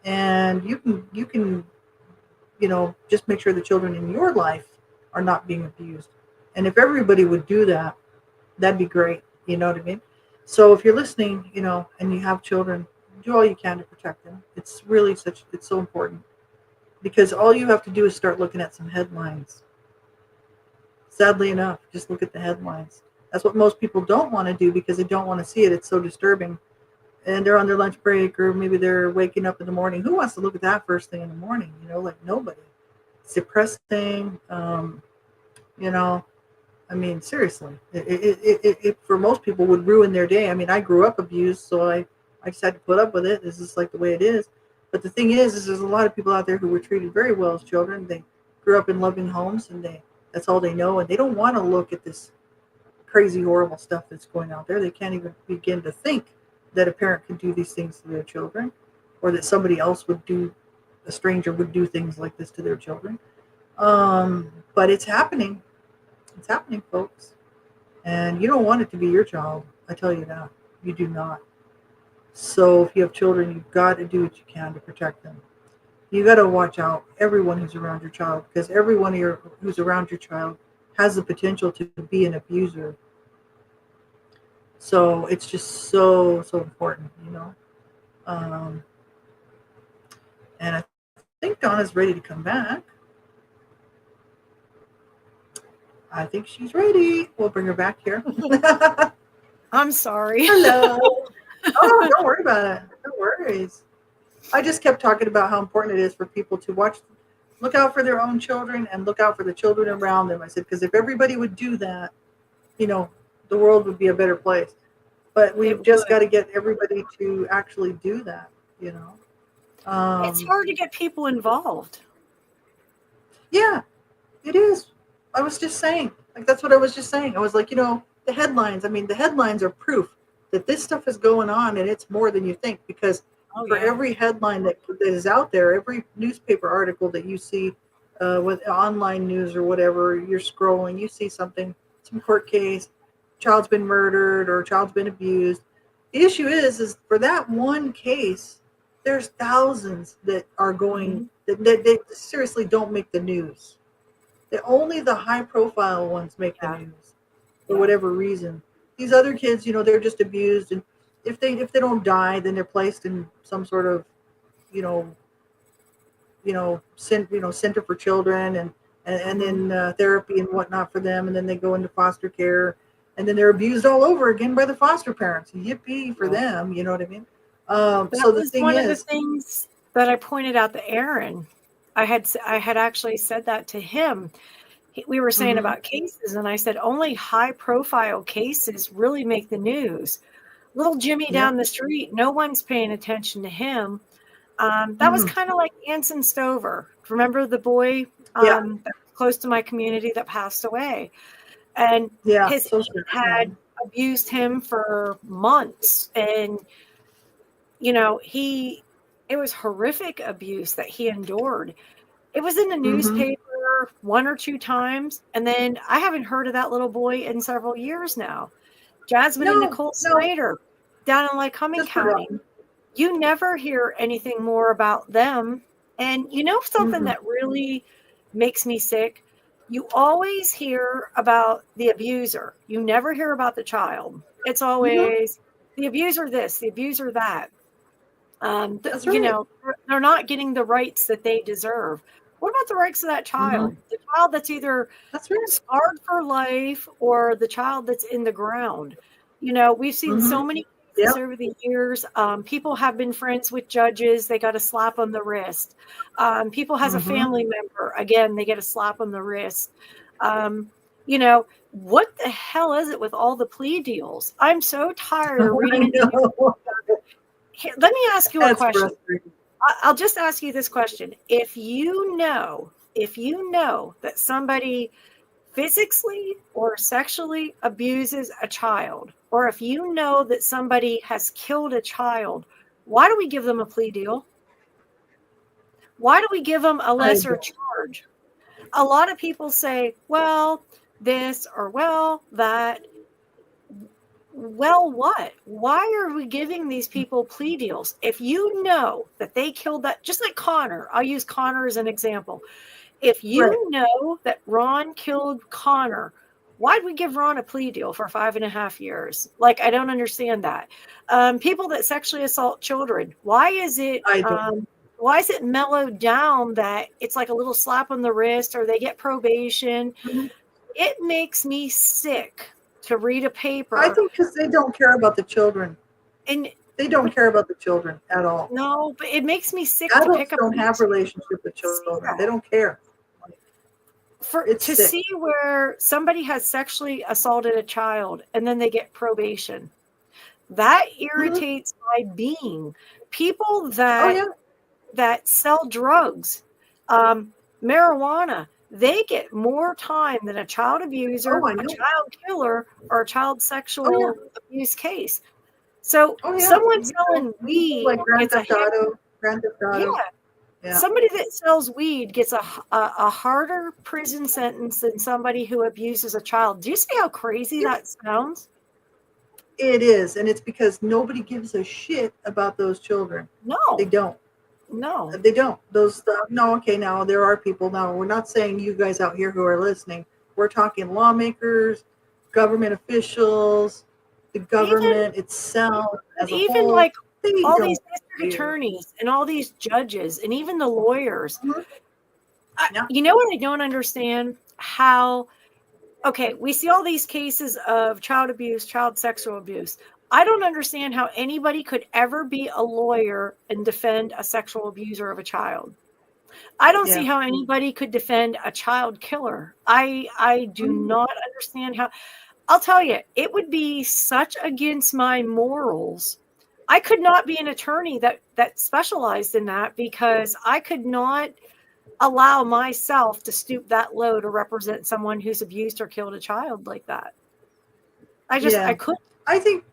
and you can just make sure the children in your life are not being abused. And if everybody would do that, that'd be great. You know what I mean? So if you're listening, and you have children, do all you can to protect them. It's really it's so important, because all you have to do is start looking at some headlines. Sadly enough, just look at the headlines. That's what most people don't want to do, because they don't want to see it. It's so disturbing. And they're on their lunch break, or maybe they're waking up in the morning. Who wants to look at that first thing in the morning? Like nobody. It's depressing. I mean, seriously, it for most people would ruin their day. I mean, I grew up abused, so I just had to put up with it. This is like the way it is. But the thing is there's a lot of people out there who were treated very well as children. They grew up in loving homes, and that's all they know, and they don't want to look at this crazy, horrible stuff that's going out there. They can't even begin to think that a parent could do these things to their children, or that somebody else a stranger would do things like this to their children. But it's happening. It's happening, folks. And you don't want it to be your child. I tell you that. You do not. So if you have children, you've got to do what you can to protect them. You got to watch out, everyone who's around your child, because everyone who's around your child has the potential to be an abuser. So it's just so important, And I think Donna's ready to come back. I think she's ready. We'll bring her back here. I'm sorry. Hello. Oh, don't worry about it. No worries. I just kept talking about how important it is for people to look out for their own children and look out for the children around them. I said, because if everybody would do that, the world would be a better place. But we've just got to get everybody to actually do that, It's hard to get people involved. Yeah, it is. I was just saying, that's what I was just saying. I was like, the headlines. I mean, the headlines are proof that this stuff is going on, and it's more than you think, because every headline that is out there, every newspaper article that you see with online news or whatever, you're scrolling, you see something, some court case, child's been murdered or child's been abused. The issue is for that one case, there's thousands that are going, that seriously don't make the news. Only the high profile ones make the news for whatever reason. These other kids, they're just abused, and if they don't die, then they're placed in some sort of, center for children, and then therapy and whatnot for them, and then they go into foster care, and then they're abused all over again by the foster parents. Yippee for them, you know what I mean? So the thing one of the things that I pointed out to Aaron. I had actually said that to him. We were saying about cases, and I said only high-profile cases really make the news. Little Jimmy down the street, no one's paying attention to him. That was kind of like Anson Stover. Remember the boy close to my community that passed away? And his had abused him for months, and it was horrific abuse that he endured. It was in the newspaper one or two times, and then I haven't heard of that little boy in several years now. Jasmine and Nicole Snyder down in Lycoming County. You never hear anything more about them. And something that really makes me sick? You always hear about the abuser. You never hear about the child. It's always the abuser this, the abuser that. They're not getting the rights that they deserve. What about the rights of that child? The child that's either scarred for life, or the child that's in the ground. We've seen so many cases over the years. People have been friends with judges. They got a slap on the wrist. People has a family member. Again, they get a slap on the wrist. What the hell is it with all the plea deals? I'm so tired of reading. Let me ask you a question. I'll just ask you this question. If you know that somebody physically or sexually abuses a child, or if you know that somebody has killed a child, why do we give them a plea deal? Why do we give them a lesser charge? A lot of people say, well, this or well, that. Well, what? Why are we giving these people plea deals? If you know that they killed that, just like Connor, I'll use Connor as an example. If you know that Ron killed Connor, Why'd we give Ron a plea deal for 5.5 years? Like, I don't understand that. People that sexually assault children, why is it mellowed down that it's like a little slap on the wrist or they get probation? Mm-hmm. It makes me sick to read a paper. I think because they don't care about the children. And they don't care about the children at all. No, but it makes me sick Adults to pick up. Don't have relationship with children. They don't care. To see where somebody has sexually assaulted a child and then they get probation. That irritates my being. People that sell drugs, marijuana, they get more time than a child abuser, a child killer, or a child sexual abuse case. So someone selling weed like Grand Theft Auto. Yeah. Somebody that sells weed gets a harder prison sentence than somebody who abuses a child. Do you see how crazy that sounds? It is, and it's because nobody gives a shit about those children. No, they don't. No, they don't. Now there are people. Now we're not saying you guys out here who are listening. We're talking lawmakers, government officials, the government itself, as a whole. Like all these district attorneys and all these judges and even the lawyers. You know what I don't understand? How, we see all these cases of child abuse, child sexual abuse. I don't understand how anybody could ever be a lawyer and defend a sexual abuser of a child. I don't see how anybody could defend a child killer. I do not understand how. I'll tell you, it would be such against my morals. I could not be an attorney that specialized in that because I could not allow myself to stoop that low to represent someone who's abused or killed a child like that. I couldn't. I think,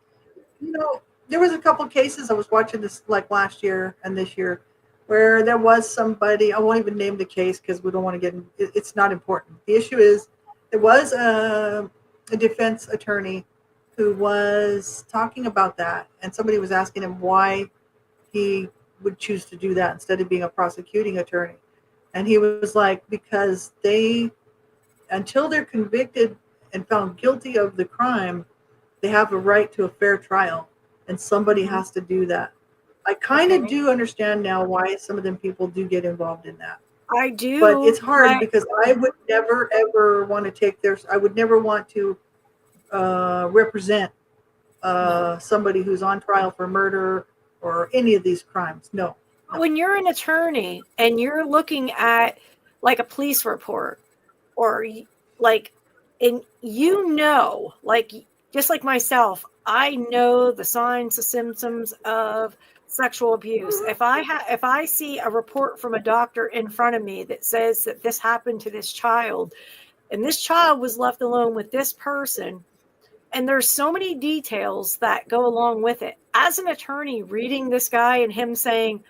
there was a couple of cases I was watching this like last year and this year where there was somebody, I won't even name the case because we don't want to it's not important. The issue is there was a defense attorney who was talking about that, and somebody was asking him why he would choose to do that instead of being a prosecuting attorney. And he was like, because until they're convicted and found guilty of the crime, they have a right to a fair trial, and somebody has to do that. I kind of do understand now why some of them people do get involved in that. I do. But it's hard because I would never, ever want to take I would never want to represent somebody who's on trial for murder or any of these crimes. No. When you're an attorney and you're looking at like a police report or like, and just like myself, I know the signs, the symptoms of sexual abuse. If I see a report from a doctor in front of me that says that this happened to this child and this child was left alone with this person, and there's so many details that go along with it. As an attorney reading this guy and him saying,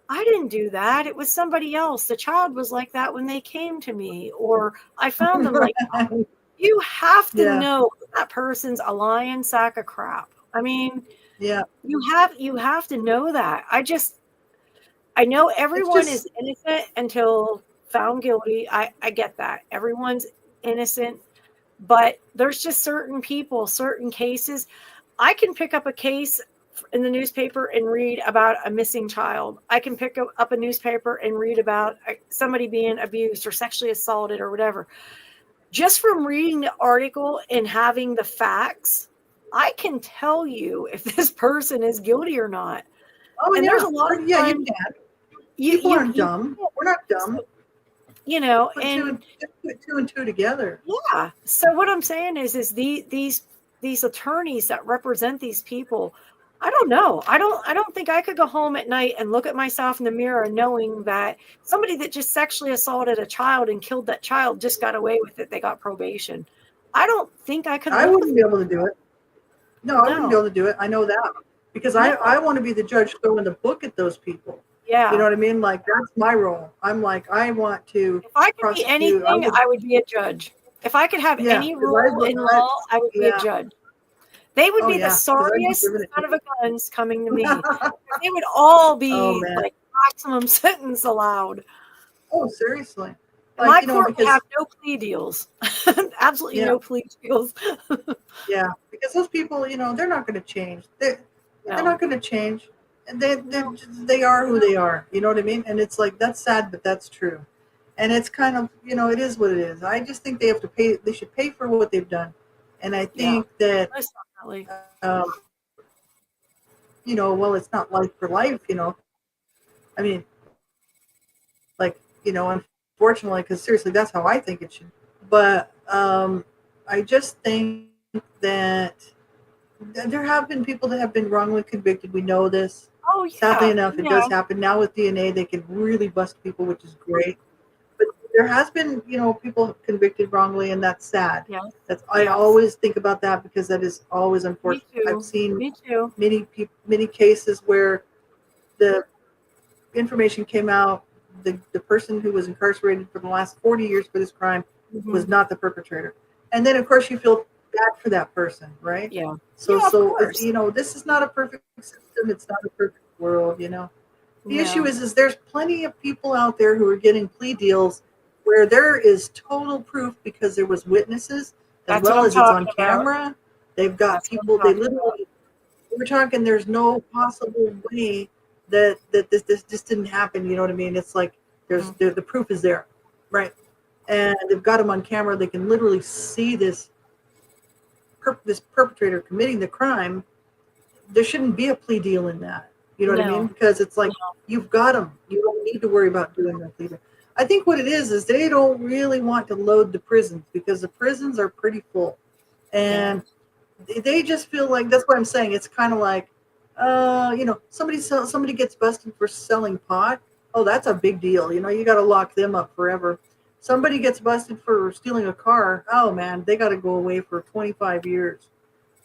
I didn't do that, it was somebody else. The child was like that when they came to me, or I found them like that. You have to know that person's a lying sack of crap. I mean, you have to know that. I know everyone is innocent until found guilty. I get that. Everyone's innocent, but there's just certain people, certain cases. I can pick up a case in the newspaper and read about a missing child. I can pick up a newspaper and read about somebody being abused or sexually assaulted or whatever. Just from reading the article and having the facts, I can tell you if this person is guilty or not. Oh, and there's a lot of you can. People aren't dumb. We're not dumb. And put two and two together. Yeah. So what I'm saying is these attorneys that represent these people, I don't know. I don't think I could go home at night and look at myself in the mirror knowing that somebody that just sexually assaulted a child and killed that child just got away with it. They got probation. I don't think I could. I wouldn't be able to do it. No, I wouldn't be able to do it. I know that because I want to be the judge throwing the book at those people. Yeah. You know what I mean? Like, that's my role. I'm like, I want to. If I could be anything, I would be a judge. If I could have any role in law, I would be a judge. They would be the sorriest son of a guns coming to me. They would all be like maximum sentence allowed. Oh, seriously. My court will have no plea deals. Absolutely no plea deals. Yeah, because those people, they're not going to change. They're not going to change. And they are who they are. You know what I mean? And it's like, that's sad, but that's true. And it's kind of, it is what it is. I just think they have to pay. They should pay for what they've done. And I think that, well, it's not life for life, I mean, like, unfortunately, because seriously, that's how I think it should. But I just think that there have been people that have been wrongly convicted. We know this. Oh, yeah. Sadly enough, it does happen. Now with DNA, they can really bust people, which is great. But there has been, people convicted wrongly, and that's sad. Yeah. I always think about that because that is always unfortunate. I've seen many cases where the information came out, the person who was incarcerated for the last 40 years for this crime was not the perpetrator. And then, of course, you feel bad for that person, right? Yeah. So it's, this is not a perfect system. It's not a perfect world, The issue is there's plenty of people out there who are getting plea deals where there is total proof because there was witnesses as well as it's on camera. They've got people, they literally, we're talking, there's no possible way that this just didn't happen. You know what I mean? It's like the proof is there, right? And they've got them on camera. They can literally see this perpetrator committing the crime. There shouldn't be a plea deal in that. You know what I mean? Because it's like you've got them. You don't need to worry about doing that plea deal. I think what it is they don't really want to load the prisons because the prisons are pretty full, and they just feel like, that's what I'm saying. It's kind of like, somebody gets busted for selling pot. Oh, that's a big deal. You got to lock them up forever. Somebody gets busted for stealing a car. Oh man, they got to go away for 25 years.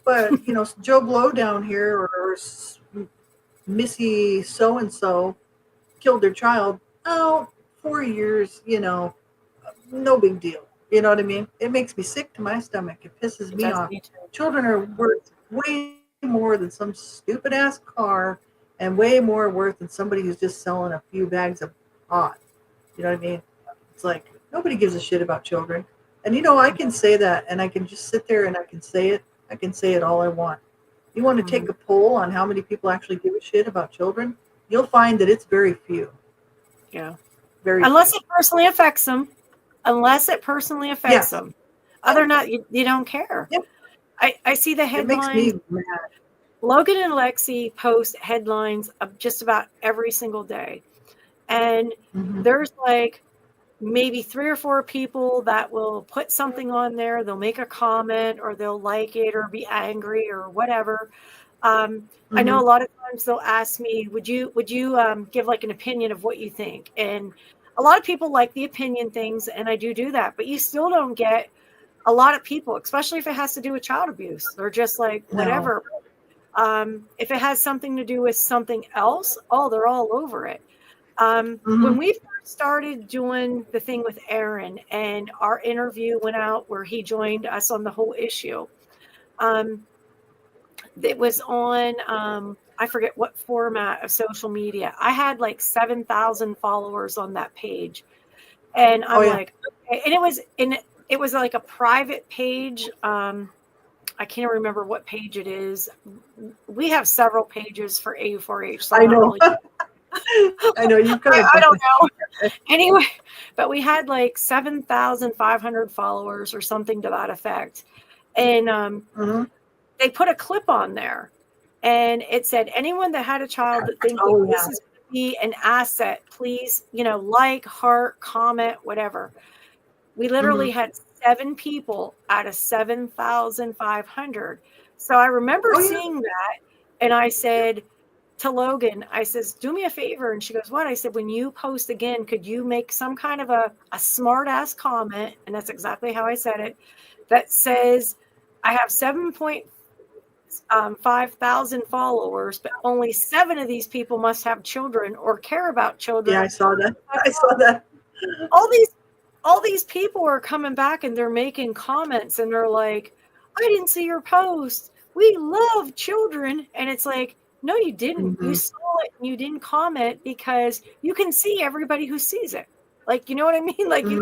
But Joe Blow down here or Missy so and so killed their child. Oh, 4 years. No big deal. You know what I mean? It makes me sick to my stomach. It pisses me off. Children are worth way more than some stupid ass car, and way more worth than somebody who's just selling a few bags of pot. You know what I mean? It's like nobody gives a shit about children. And I can say that, and I can just sit there and I can say it. I can say it all I want. You want to take a poll on how many people actually give a shit about children? You'll find that it's very few. Yeah. Unless it personally affects them. Other than that, you don't care. Yep. I see the headlines. It makes me mad. Logan and Lexi post headlines of just about every single day. And there's like maybe 3 or 4 people that will put something on there. They'll make a comment or they'll like it or be angry or whatever. I know a lot of times they'll ask me, would you give like an opinion of what you think? And a lot of people like the opinion things, and I do that, but you still don't get a lot of people, especially if it has to do with child abuse. They're just like, whatever. No. If it has something to do with something else, they're all over it. When we first started doing the thing with Aaron and our interview went out where he joined us on the whole issue, it was on, I forget what format of social media. I had like 7,000 followers on that page. And I'm like, okay. And it was like a private page. I can't remember what page it is. We have several pages for AU4H. So I know. I know you could. I don't know. Anyway, but we had like 7,500 followers or something to that effect. And they put a clip on there. And it said, anyone that had a child that thinks this is going to be an asset, please, like, heart, comment, whatever. We literally had 7 people out of 7,500. So I remember seeing that. And I said to Logan, I says, do me a favor. And she goes, what? I said, when you post again, could you make some kind of a smart ass comment? And that's exactly how I said it. That says, I have 7,500 followers, but only 7 of these people must have children or care about children. Yeah, I saw that. All these people are coming back and they're making comments and they're like, I didn't see your post. We love children. And it's like, no, you didn't. You saw it and you didn't comment because you can see everybody who sees it. Like, you know what I mean? Like, Mhm.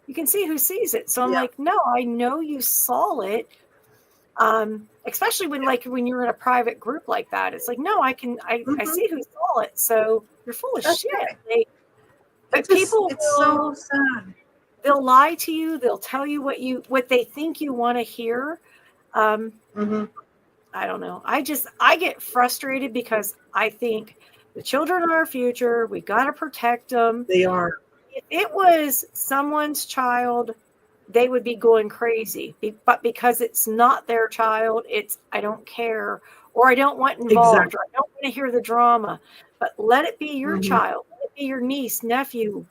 you can see who sees it. So I'm Yeah. like, no, I know you saw it. Especially when you're in a private group like that, it's like, no, I Mhm. see who saw it. So you're full of That's shit. right. But people It's so sad. they'll lie to you. They'll tell you what they think you want to hear. Mhm. I don't know. I get frustrated because I think the children are our future. We got to protect them. They are. If it was someone's child, they would be going crazy. But because it's not their child, I don't care, or I don't want involved, Exactly. or I don't want to hear the drama. But let it be your Mhm. child. Let it be your niece, nephew,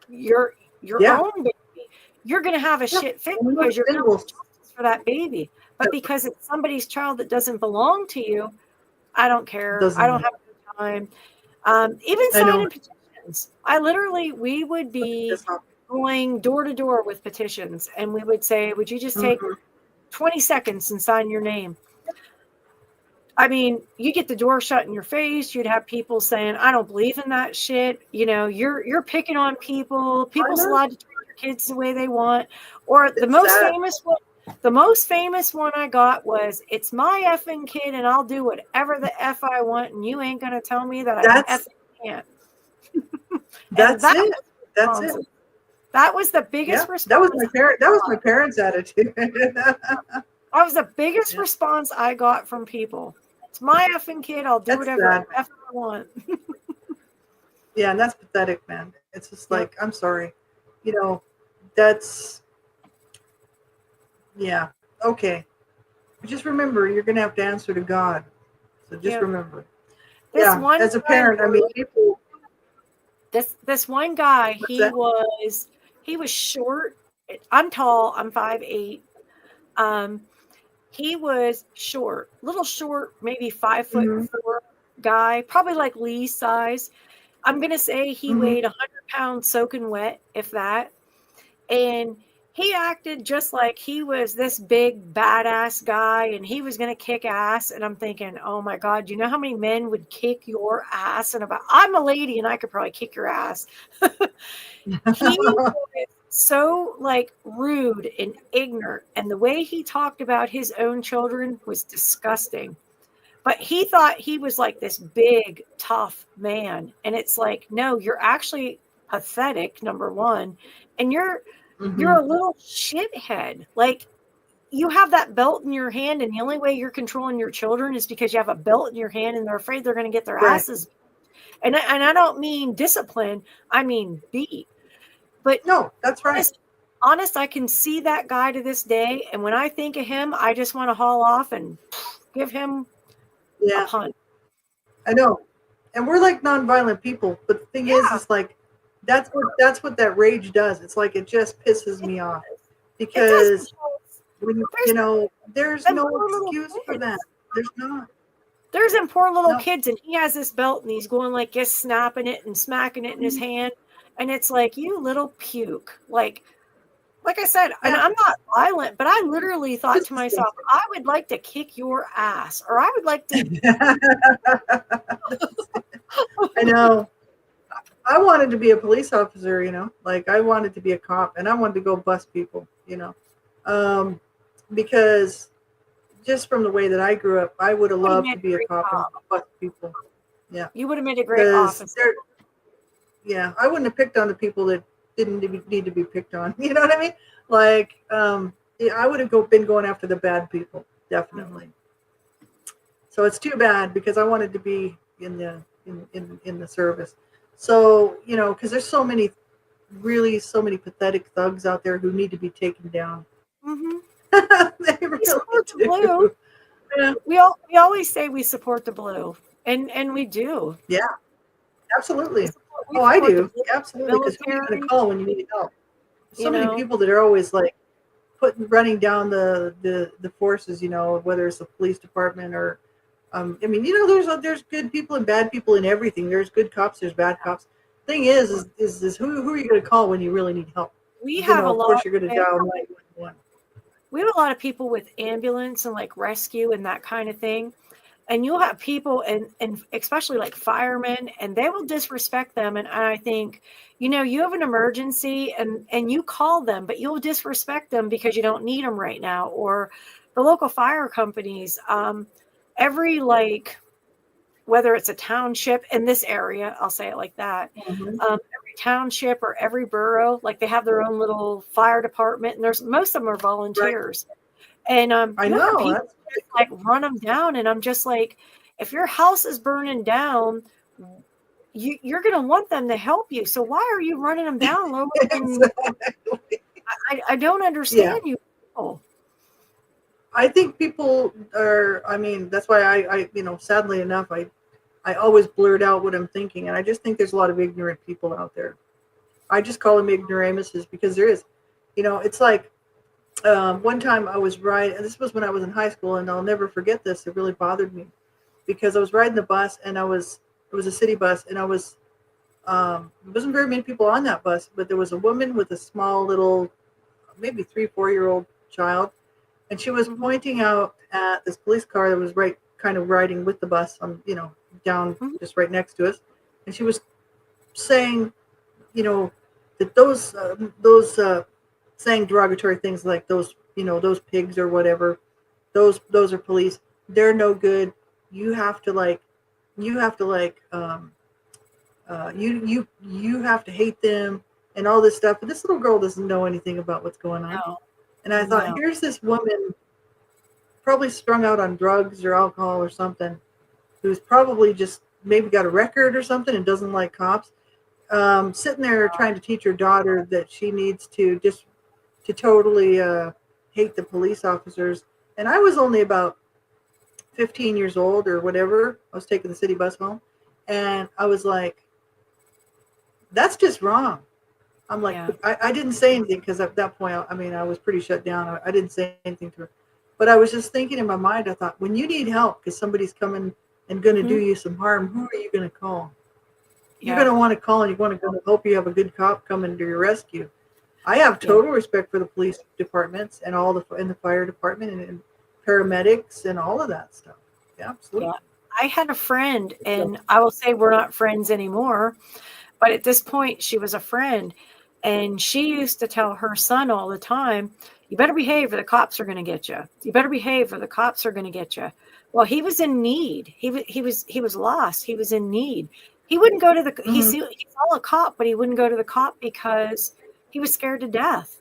your Yeah. own baby. You're going to have a Yeah. shit fit And because you're going to we'll- want justice for that baby. But because it's somebody's child that doesn't belong to you, I don't care. I doesn't don't matter. have the time. Even I know. signing petitions. We would be This happened. going door to door with petitions, and we would say, would you just take Mhm. 20 seconds and sign your name? I mean, you get the door shut in your face. You'd have people saying, I don't believe in that shit. You know, you're picking on people. People's know. allowed to treat their kids the way they want. Or the It's most sad. famous one I got was, it's my effing kid and I'll do whatever the F I want, and you ain't gonna tell me that I That's effing can't. that's it. That's it. That was the biggest Yeah. That was response. my parents' attitude. That was the biggest response I got from people. It's my effing kid. I'll do That's whatever sad. I want. Yeah, and that's pathetic, man. It's just like, I'm sorry. You know, that's yeah. Okay. Just remember, you're gonna have to answer to God. So just remember. This one as a guy, parent, I mean, people. this one guy, What's he that? was short. I'm tall. I'm 5'8". He was short, little short, maybe 5'4" guy, probably like Lee's size. I'm gonna say he weighed 100 pounds soaking wet, if that. And he acted just like he was this big badass guy and he was going to kick ass. And I'm thinking, oh my God, you know how many men would kick your ass? And I'm a lady and I could probably kick your ass. He was so like rude and ignorant. And the way he talked about his own children was disgusting. But he thought he was like this big, tough man. And it's like, no, you're actually pathetic, number one. And you're a little shithead. Like, you have that belt in your hand, and the only way you're controlling your children is because you have a belt in your hand and they're afraid they're going to get their Right. asses. And I don't mean discipline, I mean beat. But no, that's right. Honest, I can see that guy to this day. And when I think of him, I just want to haul off and give him a punch. I know. And we're like nonviolent people, but the thing is like that's what that rage does. It's like it just pisses me off because when there's no excuse for that. There's not. There's them poor little kids, and he has this belt, and he's going like just snapping it and smacking it in his hand, and it's like, you little puke. Like I said, and I'm not violent, but I literally thought to myself, I would like to kick your ass, or I would like to. I know. I wanted to be a police officer, like I wanted to be a cop, and I wanted to go bust people, because just from the way that I grew up, I would have loved to be a cop and bust people. Yeah, you would have made a great officer. Yeah, I wouldn't have picked on the people that didn't need to be picked on. You know what I mean? Like, I would have been going after the bad people, definitely. So it's too bad because I wanted to be in the service. So, because there's so many pathetic thugs out there who need to be taken down. They really do. Yeah. We always say we support the blue, and we do. Yeah, absolutely. I do. Absolutely. Because who are you going to call when you need help? So many people that are always like running down the forces, whether it's the police department or, I mean, there's good people and bad people in everything. There's good cops, there's bad cops. Thing is who are you going to call when you really need help? We have a lot. Of course, you're going to dial 911. We have a lot of people with ambulance and like rescue and that kind of thing. And you'll have people and especially like firemen, and they will disrespect them. And I think, you have an emergency and you call them, but you'll disrespect them because you don't need them right now. Or the local fire companies, every whether it's a township in this area, I'll say it like that. Every township or every borough, like they have their own little fire department, and most of them are volunteers. Right. And I know people just run them down, and I'm just like, if your house is burning down, you're going to want them to help you. So why are you running them down lower? Exactly. I don't understand you people. I think people are. I mean, that's why I sadly enough, I always blurt out what I'm thinking, and I just think there's a lot of ignorant people out there. I just call them ignoramuses because there is, it's like. One time I was riding, and this was when I was in high school, and I'll never forget this. It really bothered me because I was riding the bus, and it was a city bus, and there wasn't very many people on that bus, but there was a woman with a small little, maybe 3-4-year-old child, and she was pointing out at this police car that was kind of riding with the bus on, down just right next to us, and she was saying, that those saying derogatory things like those pigs or whatever, those are police, they're no good, you have to you have to hate them and all this stuff. But this little girl doesn't know anything about what's going on. No. And I thought, here's this woman probably strung out on drugs or alcohol or something, who's probably just maybe got a record or something and doesn't like cops, sitting there trying to teach her daughter that she needs to totally hate the police officers. And I was only about 15 years old or whatever. I was taking the city bus home, and I was like, that's just wrong. I'm like, I didn't say anything because at that point, I was pretty shut down. I didn't say anything to her, but I was just thinking in my mind, I thought, when you need help because somebody's coming and going to do you some harm, who are you going to call? You're going to want to call, and you want to hope you have a good cop coming to your rescue. I have total respect for the police departments and the fire department and paramedics and all of that stuff. Yeah, absolutely. Yeah. I had a friend, and I will say we're not friends anymore, but at this point she was a friend, and she used to tell her son all the time, you better behave or the cops are going to get you. You better behave or the cops are going to get you. Well, he was in need. He was lost. He was in need. He wouldn't go to the, he saw a cop, but he wouldn't go to the cop because he was scared to death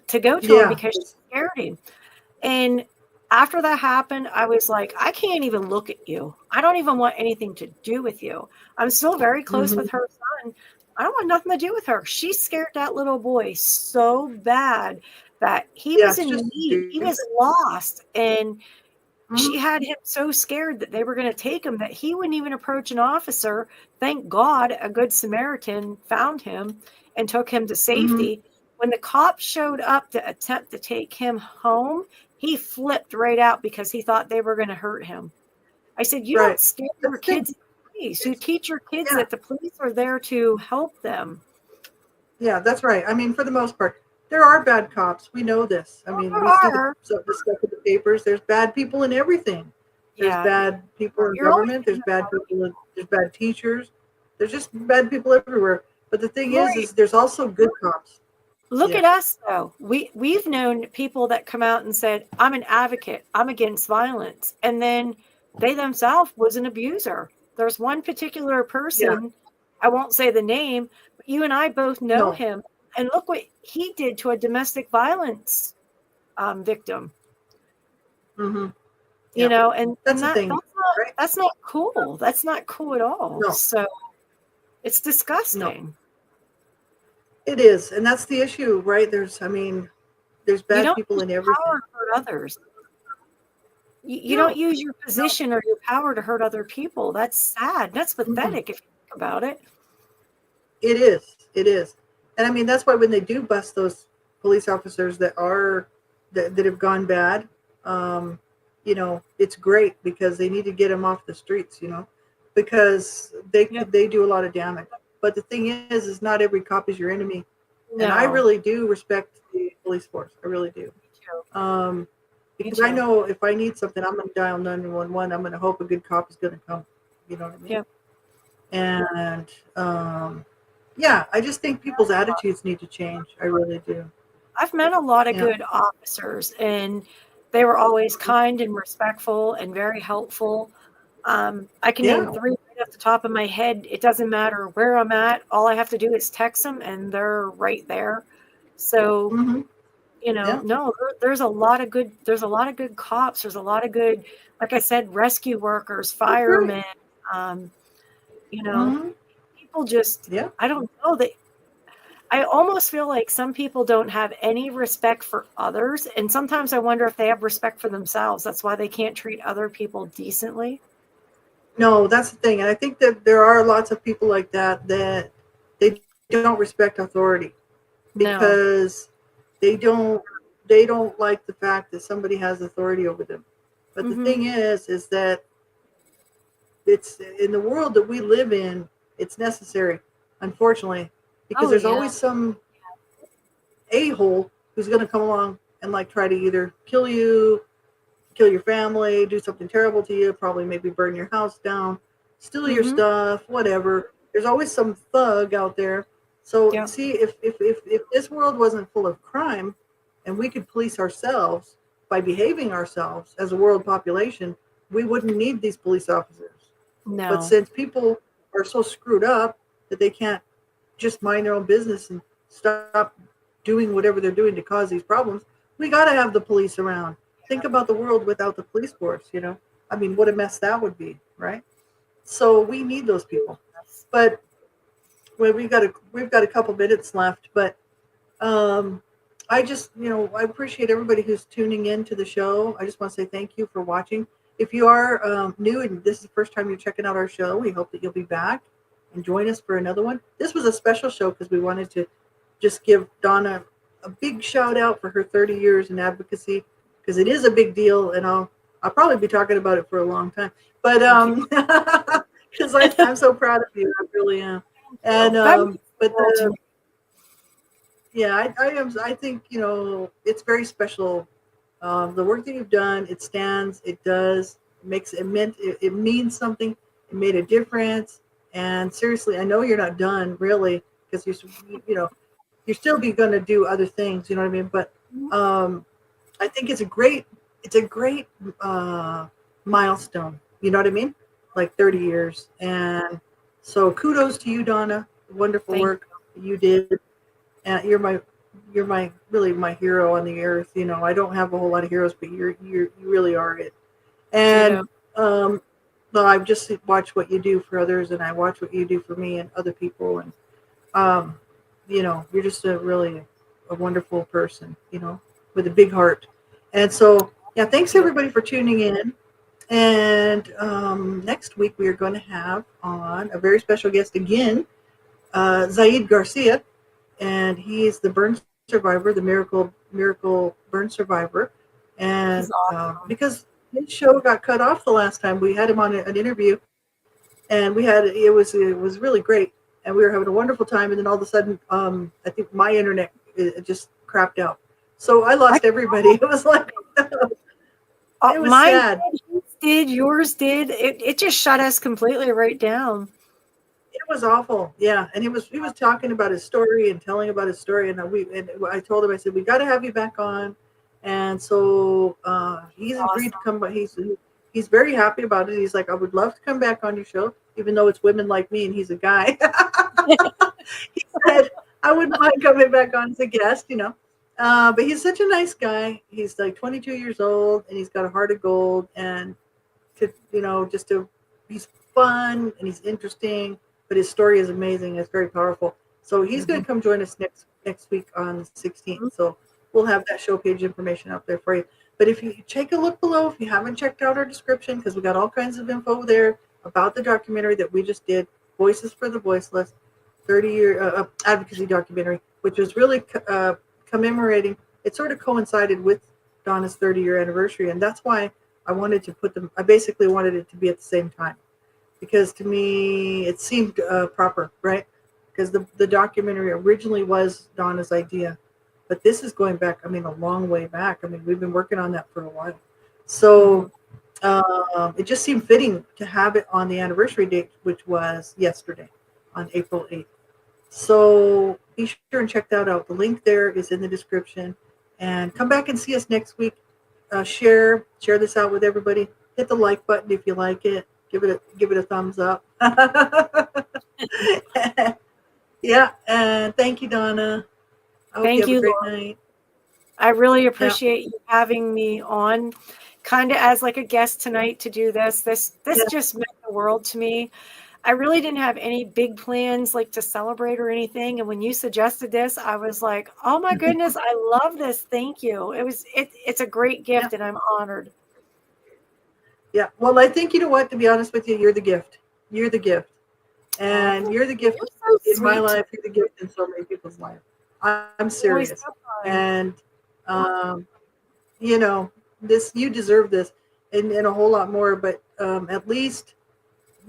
to go to him because she scared him. And after that happened, I was like, I can't even look at you. I don't even want anything to do with you. I'm still very close with her son. I don't want nothing to do with her. She scared that little boy so bad that he was in need. He was lost. And she had him so scared that they were going to take him that he wouldn't even approach an officer. Thank God a good Samaritan found him and took him to safety. When the cops showed up to attempt to take him home, he flipped right out because he thought they were going to hurt him. I said, you don't scare your kids at the police. You teach your kids that the police are there to help them. Yeah, that's right. I mean, for the most part, there are bad cops. We know this. I mean, we see the stuff in the papers. There's bad people in everything. There's bad people in government. There's bad people. There's bad teachers. There's just bad people everywhere. But the thing is there's also good cops. Look at us, though. We've known people that come out and said, I'm an advocate. I'm against violence. And then they themselves was an abuser. There's one particular person, I won't say the name, but you and I both know him. And look what he did to a domestic violence victim. You know, and that's the thing. That's not cool. That's not cool at all. No. So it's disgusting. No. It is, and that's the issue, right? There's bad people in everything. Power to hurt others. You don't use your position or your power to hurt other people. That's sad. That's pathetic if you think about it. It is. And I mean, that's why when they do bust those police officers that have gone bad, it's great because they need to get them off the streets, because they do a lot of damage. But the thing is not every cop is your enemy. No. And I really do respect the police force. I really do. Because I know if I need something, I'm going to dial 911. I'm going to hope a good cop is going to come. You know what I mean? Yeah. And I just think people's attitudes need to change. I really do. I've met a lot of good officers, and they were always kind and respectful and very helpful. I can name 3 right off the top of my head. It doesn't matter where I'm at. All I have to do is text them, and they're right there. So, no, there's a lot of good. There's a lot of good cops. There's a lot of good, like I said, rescue workers, firemen. People just. I don't know. I almost feel like some people don't have any respect for others. And sometimes I wonder if they have respect for themselves. That's why they can't treat other people decently. No, that's the thing. And I think that there are lots of people like that they don't respect authority because they don't like the fact that somebody has authority over them. But the thing is that it's in the world that we live in, it's necessary, unfortunately, because there's always some a-hole who's going to come along and like try to either kill you, kill your family, do something terrible to you, probably maybe burn your house down, steal your stuff, whatever. There's always some thug out there. So see, if this world wasn't full of crime and we could police ourselves by behaving ourselves as a world population, we wouldn't need these police officers. No. But since people are so screwed up that they can't just mind their own business and stop doing whatever they're doing to cause these problems, we got to have the police around. Think about the world without the police force, I mean, what a mess that would be, right? So we need those people. But we've got a couple minutes left, but I just, I appreciate everybody who's tuning in to the show. I just want to say thank you for watching. If you are new and this is the first time you're checking out our show, we hope that you'll be back and join us for another one. This was a special show because we wanted to just give Donna a big shout out for her 30 years in advocacy, because it is a big deal, and I'll probably be talking about it for a long time. But because I'm so proud of you, I really am. And I think it's very special. The work that you've done, it stands, it does, it means something. It made a difference. And seriously, I know you're not done really, because you're still going to do other things. You know what I mean? But I think it's a great milestone. You know what I mean? Like 30 years. And so kudos to you, Donna. Wonderful work you did. And you're my really my hero on the earth. I don't have a whole lot of heroes, but you really are it. And well, I've just watched what you do for others, and I watch what you do for me and other people, and you're just a wonderful person, with a big heart. And so thanks everybody for tuning in. And next week we are going to have on a very special guest again, Zaid Garcia. And he is the burn survivor, the miracle burn survivor. And because his show got cut off the last time, we had him on an interview, and it was really great, and we were having a wonderful time. And then all of a sudden, I think my internet it just crapped out, so I lost everybody. It was like it was sad. Yours did. It just shut us completely right down. It was awful, and he was talking about his story and telling about his story, and I told him, I said, we got to have you back on, and so he's agreed to come, but he's very happy about it. He's like, I would love to come back on your show, even though it's women like me and he's a guy. He said, I wouldn't mind coming back on as a guest, but he's such a nice guy. He's like 22 years old, and he's got a heart of gold, and he's fun and he's interesting. But his story is amazing. It's very powerful. So he's going to come join us next week on the 16th. So we'll have that show page information out there for you. But if you take a look below, if you haven't checked out our description, because we got all kinds of info there about the documentary that we just did, Voices for the Voiceless, 30-year advocacy documentary, which was really commemorating. It sort of coincided with Donna's 30-year anniversary, and that's why I wanted to put them. I basically wanted it to be at the same time, because to me it seemed proper, right? Because the documentary originally was Donna's idea, but this is going back, I mean, a long way back. I mean, we've been working on that for a while. So it just seemed fitting to have it on the anniversary date, which was yesterday on April 8th. So be sure and check that out. The link there is in the description. And come back and see us next week. Share this out with everybody. Hit the like button if you like it. Give it a thumbs up. Yeah, and thank you, Donna. I hope you have a great night. I really appreciate you having me on, kind of as like a guest tonight to do this. This just meant the world to me. I really didn't have any big plans like to celebrate or anything. And when you suggested this, I was like, oh my goodness, I love this. Thank you. It's a great gift and I'm honored. Yeah. Well, I think, you know what, to be honest with you, you're the gift. You're the gift. And you're the gift in my life. You're the gift in so many people's life. I'm serious. And, you know, you deserve this and a whole lot more, but at least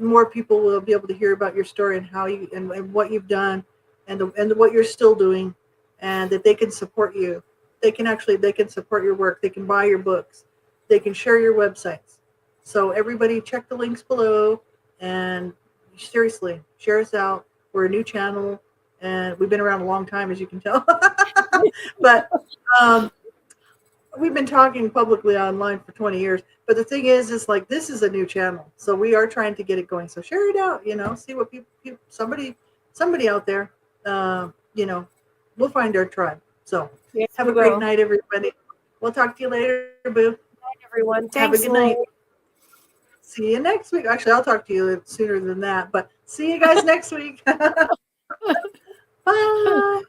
more people will be able to hear about your story and how you and what you've done and what you're still doing, and that they can support you. They can support your work. They can buy your books. They can share your websites. So everybody check the links below and seriously share us out. We're a new channel and we've been around a long time, as you can tell. But we've been talking publicly online for 20 years. But the thing is like, this is a new channel. So we are trying to get it going. So share it out, see what people somebody out there, we'll find our tribe. So have a great night, everybody. We'll talk to you later, boo. Good night, everyone. Have a good night. See you next week. Actually, I'll talk to you sooner than that, but see you guys next week. Bye.